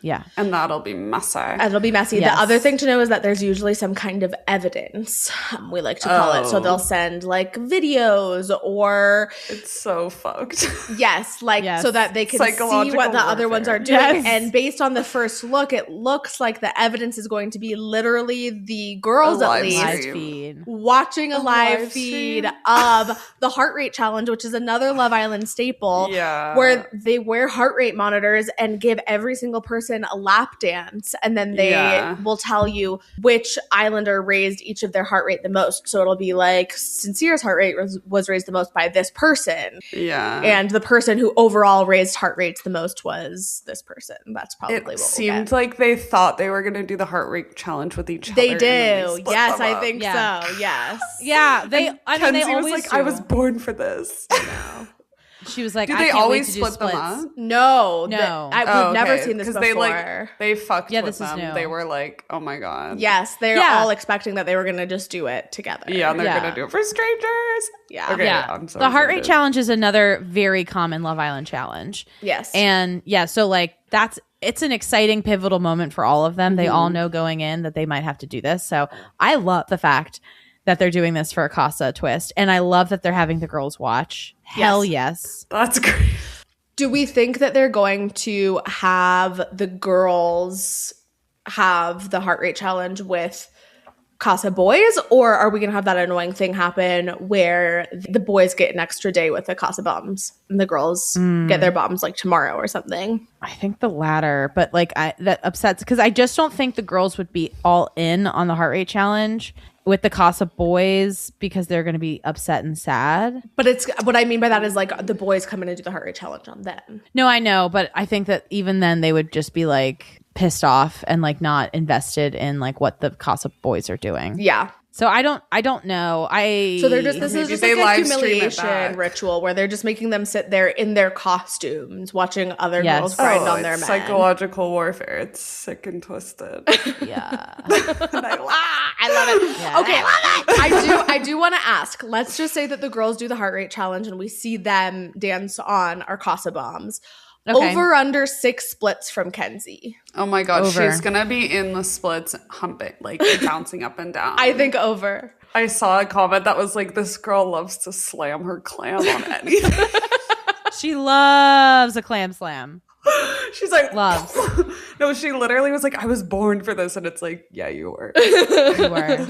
Yeah. And that'll be messy. It'll be messy. Yes. The other thing to know is that there's usually some kind of evidence, we like to call it. So they'll send like videos or It's so fucked. so that they can see Psychological what the other ones are doing. Yes. And based on the first look, it looks like the evidence is going to be literally the girls at live least Live feed. watching a live live feed stream? of the heart rate challenge, which is another Love Island staple, where they wear heart rate monitors and give every single person a lap dance, and then they will tell you which islander raised each of their heart rate the most. So it'll be like Sincere's heart rate was raised the most by this person, and the person who overall raised heart rates the most was this person. That's probably what seemed like they thought they were going to do the heart rate challenge with each they other. do. Yes, I think Yeah. so. Yes. Yeah, they. I mean, they Kenzie was always. like, I was born for this. She was like, Do I they can't always wait to do split them splits. up? No. No. We've never seen this before. They fucked Yeah, with this is them. new. They were like, oh my God. Yes, they're Yeah. all expecting that they were going to just do it together. Yeah, and they're Yeah. going to do it for strangers. Yeah. Okay, Yeah, I'm so the heart rate excited. challenge is another very common Love Island challenge. Yes. And so like it's an exciting pivotal moment for all of them. They all know going in that they might have to do this. So I love the fact that they're doing this for a Casa twist, and I love that they're having the girls watch. Hell yes. That's great. Do we think that they're going to have the girls have the heart rate challenge with Casa boys, or are we going to have that annoying thing happen where the boys get an extra day with the Casa bombs and the girls get their bombs like tomorrow or something? I think the latter, but like that upsets because I just don't think the girls would be all in on the heart rate challenge with the Casa boys because they're going to be upset and sad. But it's what I mean by that is like the boys come in and do the heart rate challenge on them. No, I know, but I think that even then they would just be like pissed off and like not invested in like what the Casa boys are doing. Yeah. So I don't know. So they're just this is Maybe just they like a live stream it humiliation back. ritual where they're just making them sit there in their costumes watching other Yes. girls grind on their it's men. psychological warfare. It's sick and twisted. Yeah. I love it. Yeah. Okay, I do want to ask. Let's just say that the girls do the heart rate challenge and we see them dance on our Casa bombs. Okay. Over under 6 splits from Kenzie. Oh my God, Over. she's gonna be in the splits humping, like bouncing up and down. I think over. I saw a comment that was like, this girl loves to slam her clam on anything. She loves a clam slam. She's like, Loves. No, she literally was like, I was born for this. And it's like, yeah, you were. You were.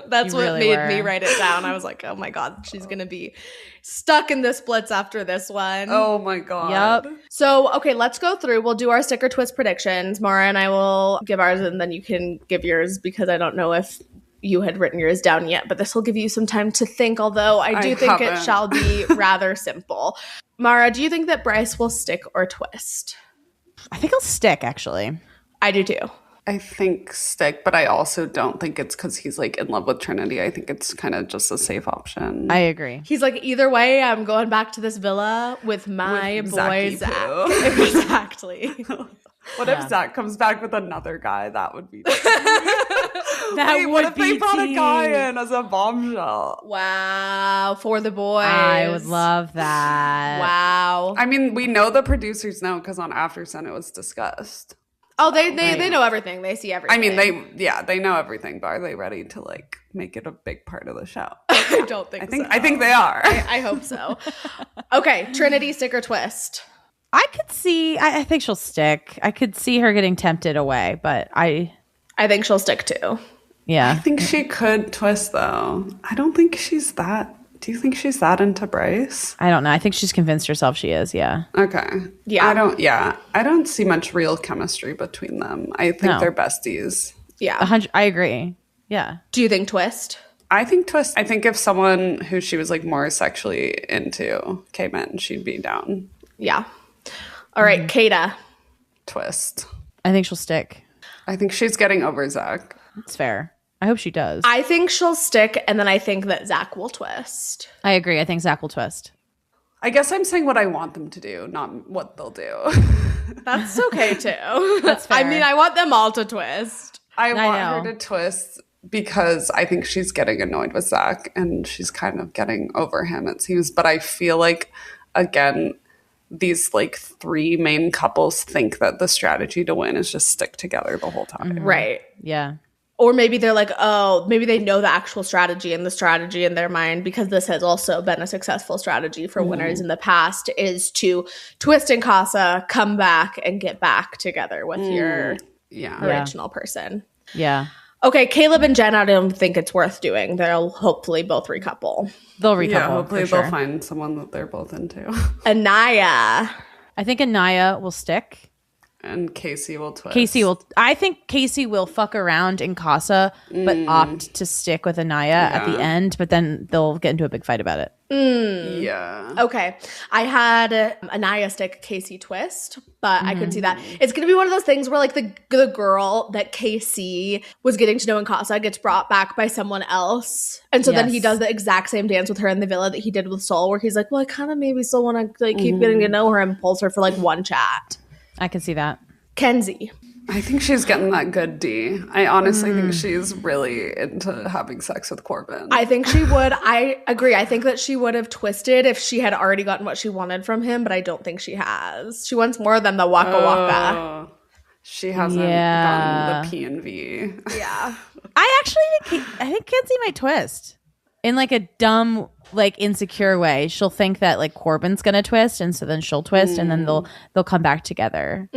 That's You what really made were. me write it down. I was like, oh my God, she's going to be stuck in the splits after this one. Oh my God. Yep. So, okay, let's go through. We'll do our sticker twist predictions. Maura and I will give ours and then you can give yours because I don't know if you had written yours down yet, but this will give you some time to think, although I do think it haven't. shall be rather simple. Maura, do you think that Bryce will stick or twist? I think he'll stick, actually. I do too. I think stick, but I also don't think it's because he's like in love with Trinity. I think it's kind of just a safe option. I agree. He's like, either way, I'm going back to this villa with my With boy Zachy Zach. Poo. Exactly. What if Zach comes back with another guy? That would be. That Wait, would what if they be brought a guy tea. in as a bombshell? Wow. For the boys. I would love that. Wow. I mean, we know the producers know because on After Sun it was discussed. Oh, they know everything. They see everything. I mean, they know everything, but are they ready to like make it a big part of the show? I don't think so. I think they are. I hope so. Okay, Trinity stick or twist. I could see. I think she'll stick. I could see her getting tempted away, but I think she'll stick too. Yeah. I think she could twist though. I don't think she's that. Do you think she's that into Bryce? I don't know. I think she's convinced herself she is. Yeah. Okay. Yeah. I don't see much real chemistry between them. I think they're besties. Yeah. 100. I agree. Yeah. Do you think twist? I think twist. I think if someone who she was like more sexually into came in, she'd be down. Yeah. All right, Kata. Twist. I think she'll stick. I think she's getting over Zach. It's fair. I hope she does. I think she'll stick, and then I think that Zach will twist. I agree. I think Zach will twist. I guess I'm saying what I want them to do, not what they'll do. That's okay too. That's fair. I mean, I want them all to twist. I want know. her to twist because I think she's getting annoyed with Zach and she's kind of getting over him, it seems. But I feel like, again, these like three main couples think that the strategy to win is just stick together the whole time. Right. Yeah. Or maybe they're like, oh, maybe they know the actual strategy, and the strategy in their mind, because this has also been a successful strategy for winners in the past, is to twist in Casa, come back, and get back together with your original person. Yeah. Okay, Caleb and Jen, I don't think it's worth doing. They'll hopefully both recouple. They'll recouple. Yeah, hopefully for they'll sure. find someone that they're both into. Anaya. I think Anaya will stick. And Casey will twist. I think Casey will fuck around in Casa, but opt to stick with Anaya at the end, but then they'll get into a big fight about it. Yeah. Okay. I had Anaya stick, Casey twist, but I could see that. It's going to be one of those things where like the girl that Casey was getting to know in Casa gets brought back by someone else. And so then he does the exact same dance with her in the villa that he did with Sol, where he's like, well, I kind of maybe still want to like keep getting to know her, and pulls her for like one chat. I can see that. Kenzie. I think she's getting that good D. I honestly think she's really into having sex with Corbin. I think she would. I agree. I think that she would have twisted if she had already gotten what she wanted from him, but I don't think she has. She wants more than the waka waka. She hasn't gotten the P and V. Yeah. I think Kenzie might twist in like a dumb, like insecure way. She'll think that like Corbin's gonna twist, and so then she'll twist, and then they'll come back together.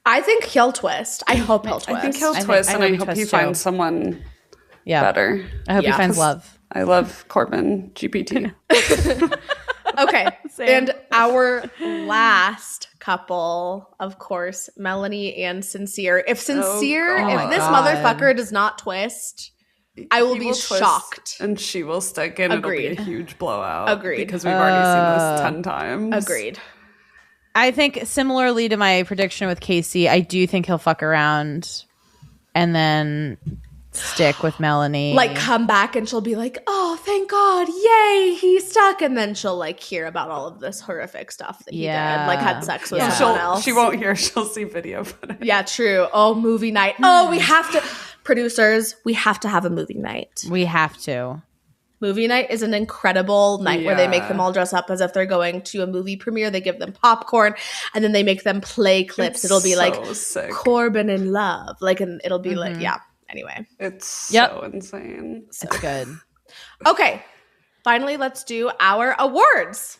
I think he'll twist. I hope he'll twist. I think he'll twist, and I hope he too. finds someone better. I hope he finds love. I love Corbin GPT. Okay. And our last couple, of course, Melanie and Sincere. If this motherfucker does not twist, I will be shocked. And she will stick, and Agreed. it'll be a huge blowout. Agreed. Because we've already seen this 10 times. Agreed. I think similarly to my prediction with Casey, I do think he'll fuck around and then stick with Melanie. Like come back and she'll be like, oh, thank God. Yay, he's stuck. And then she'll like hear about all of this horrific stuff that he did. Like had sex with someone else. She won't hear. She'll see video footage. Yeah, true. Oh, movie night. Oh, we have to. Producers, we have to have a movie night. We have to. Movie night is an incredible night where they make them all dress up as if they're going to a movie premiere. They give them popcorn, and then they make them play clips. It'll be like sick. Corbin in love. Like, and it'll be like, yeah. Anyway. It's so insane. It's good. Okay. Finally, let's do our awards.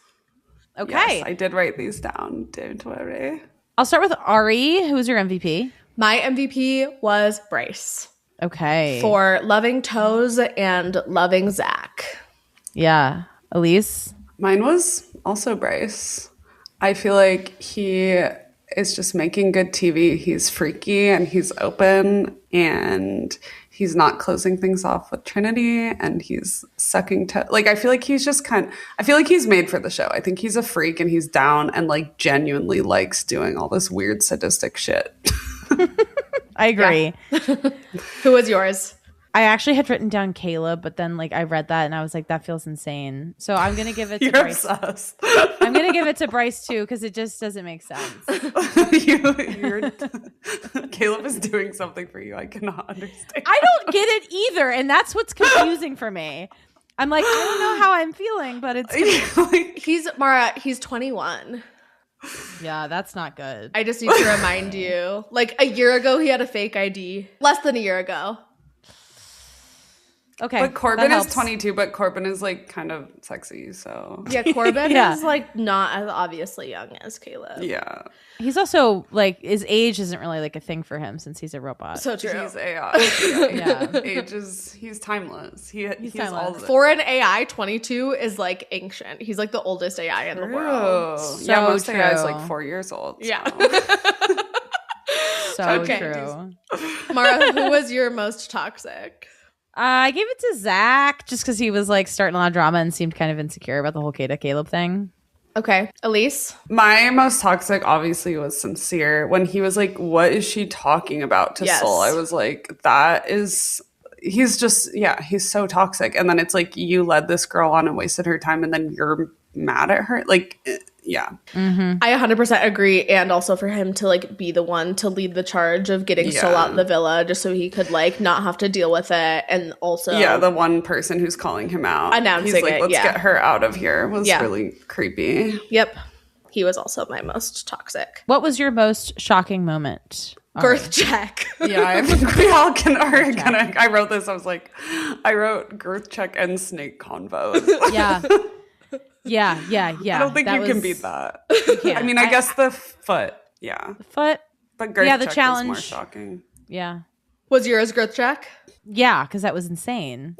Okay. Yes, I did write these down. Don't worry. I'll start with Ari. Who's your MVP? My MVP was Bryce. Okay. For loving Toes and loving Zach. Yeah. Elise? Mine was also Bryce. I feel like he is just making good TV. He's freaky and he's open and he's not closing things off with Trinity and he's sucking like I feel like he's just I feel like he's made for the show. I think he's a freak and he's down and like genuinely likes doing all this weird sadistic shit. I agree. Yeah. Who was yours? I actually had written down Caleb, but then like I read that and I was like, that feels insane. So I'm gonna give it to Bryce. Obsessed. I'm gonna give it to Bryce too because it just doesn't make sense. Caleb is doing something for you. I cannot understand. I don't get it either, and that's what's confusing for me. I'm like, I don't know how I'm feeling, but it's he's 21. Yeah, that's not good. I just need to remind you. Like a year ago, he had a fake ID. Less than a year ago. Okay. But Corbin that is helps. 22, but Corbin is like kind of sexy, so Yeah, Corbin Yeah. is like not as obviously young as Caleb. yeah. He's also like his age isn't really like a thing for him since he's a robot. So true. He's AI. Yeah. Age is he's timeless. He's timeless. all of it. For an AI, 22 is like ancient. He's like the oldest AI in the world. True. So Yeah, most AI is true. like 4 years old. Yeah. So Okay. true. Mara, who was your most toxic? I gave it to Zach just because he was like starting a lot of drama and seemed kind of insecure about the whole Kata Caleb thing. Okay. Elise? My most toxic obviously was Sincere. When he was like, what is she talking about to Yes. Soul? I was like, he's just, yeah, he's so toxic. And then it's like, you led this girl on and wasted her time and then you're mad at her. Like, yeah. I 100% agree. And also for him to like be the one to lead the charge of getting Soul out of the villa just so he could like not have to deal with it. And also, Yeah, the one person who's calling him out. Announcing he's like, it, let's yeah. get her out of here was Yeah. really creepy. Yep. He was also my most toxic. What was your most shocking moment? Girth check. Yeah, I think we all are gonna. I wrote this. I wrote girth check and snake convos. Yeah. Yeah. I don't think you can beat that. can't. I mean, I guess the foot. Yeah, Foot. but girth Yeah, the check challenge. was more shocking. Yeah. Was yours girth check? Yeah, because that was insane.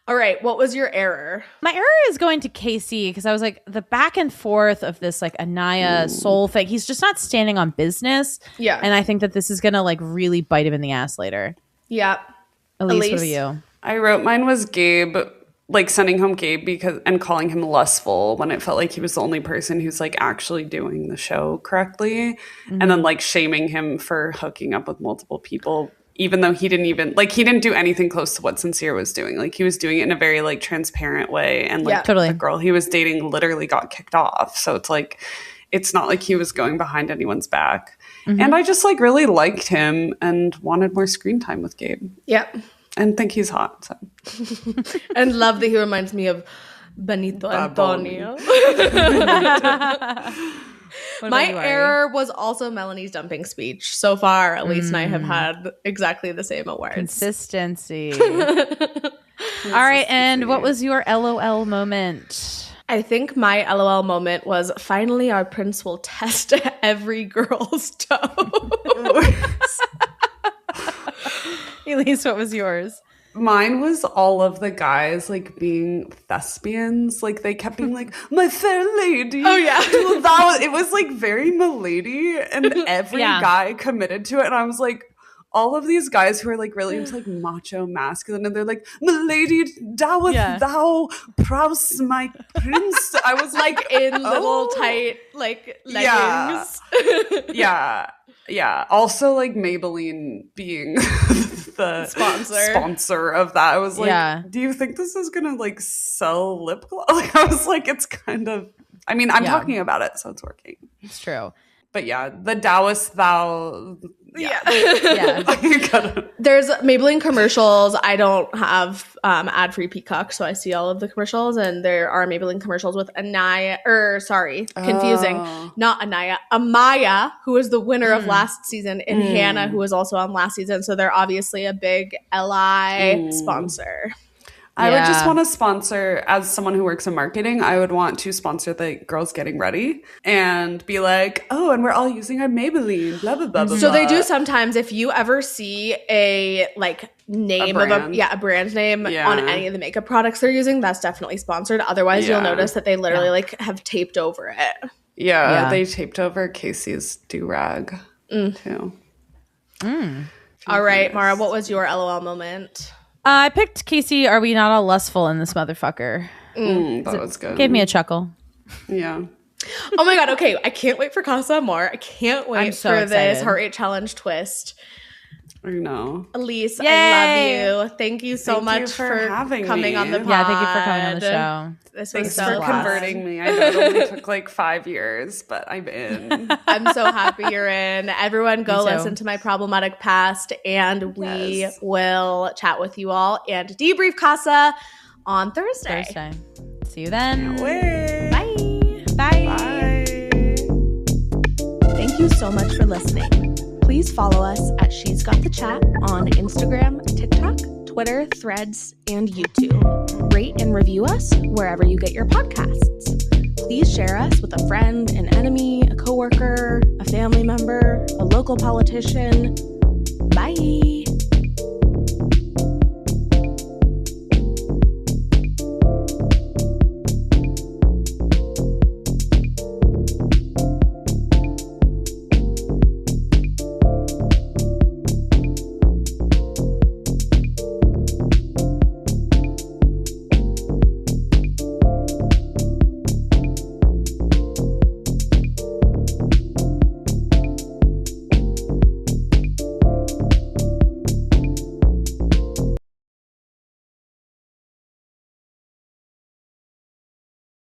All right. What was your error? My error is going to Casey because I was like the back and forth of this like Anaya soul thing. He's just not standing on business. Yeah. And I think that this is gonna like really bite him in the ass later. Yeah. Elise, what are you? I wrote mine was Gabe, like sending home Gabe and calling him lustful when it felt like he was the only person who's like actually doing the show correctly, and then like shaming him for hooking up with multiple people. Even though he didn't do anything close to what Sincere was doing. Like he was doing it in a very like transparent way. And like Yeah. Totally. the girl he was dating literally got kicked off. So it's like, it's not like he was going behind anyone's back. And I just like really liked him and wanted more screen time with Gabe Yep. and think he's hot. So. And love that he reminds me of Benito Antonio. What My about you, Ari? error was also Melanie's dumping speech. So far, Elise and I have had exactly the same awards. Consistency. All right, and what was your LOL moment? I think my LOL moment was finally our prince will test every girl's toe. Elise, what was yours? Mine was all of the guys like being thespians. Like they kept being like, my fair lady. Oh, yeah. It was like very milady, and every Yeah. guy committed to it. And I was like, all of these guys who are like really into like macho masculine, and they're like, milady, doweth Yeah. thou prouse my prince. I was like, In little oh. tight like Yeah. leggings. Yeah. Also, like Maybelline being the sponsor of that. I was like, Yeah. do you think this is gonna like sell lip gloss? Like, I was like, it's kind of. I mean, I'm Yeah. talking about it, so it's working. It's true. But yeah, the Taoist thou. Yeah. Yeah. You gotta- There's Maybelline commercials. I don't have ad-free Peacock, so I see all of the commercials, and there are Maybelline commercials with Anaya, confusing, not Anaya, Amaya, who was the winner of last season, and Hannah, who was also on last season. So they're obviously a big LI sponsor. I would just Yeah. want to sponsor, as someone who works in marketing, I would want to sponsor the girls getting ready and be like, oh, and we're all using our Maybelline, blah, blah, blah, blah. So they do blah. sometimes, if you ever see a like name of brand. a brand name Yeah. on any of the makeup products they're using, that's definitely sponsored. Otherwise, Yeah. you'll notice that they literally like have taped over it. Yeah, they taped over Casey's do-rag, too. All right, Mara, what was your LOL moment? I picked Casey. Are we not all lustful in this motherfucker? That was good. Gave me a chuckle. Yeah. Oh my god, okay. I can't wait for Casa Amor. I can't wait I'm so for this excited. Heart Rate Challenge twist. I know. Elise, Yay! I love you. Thank you so Thank much you for for having coming me. on the pod. Yeah, thank you for coming on the show. This was Thanks so for fun. converting me. I know it only took like 5 years, but I'm in. I'm so happy you're in. Everyone go Me too. listen to My Problematic Past, and we Yes. will chat with you all and debrief Casa on Thursday. See you then. Wait. Bye. Bye. Bye. Thank you so much for listening. Please follow us at She's Got the Chat on Instagram, TikTok, Twitter, Twitter, Threads, and YouTube. Rate and review us wherever you get your podcasts. Please share us with a friend, an enemy, a coworker, a family member, a local politician. Bye.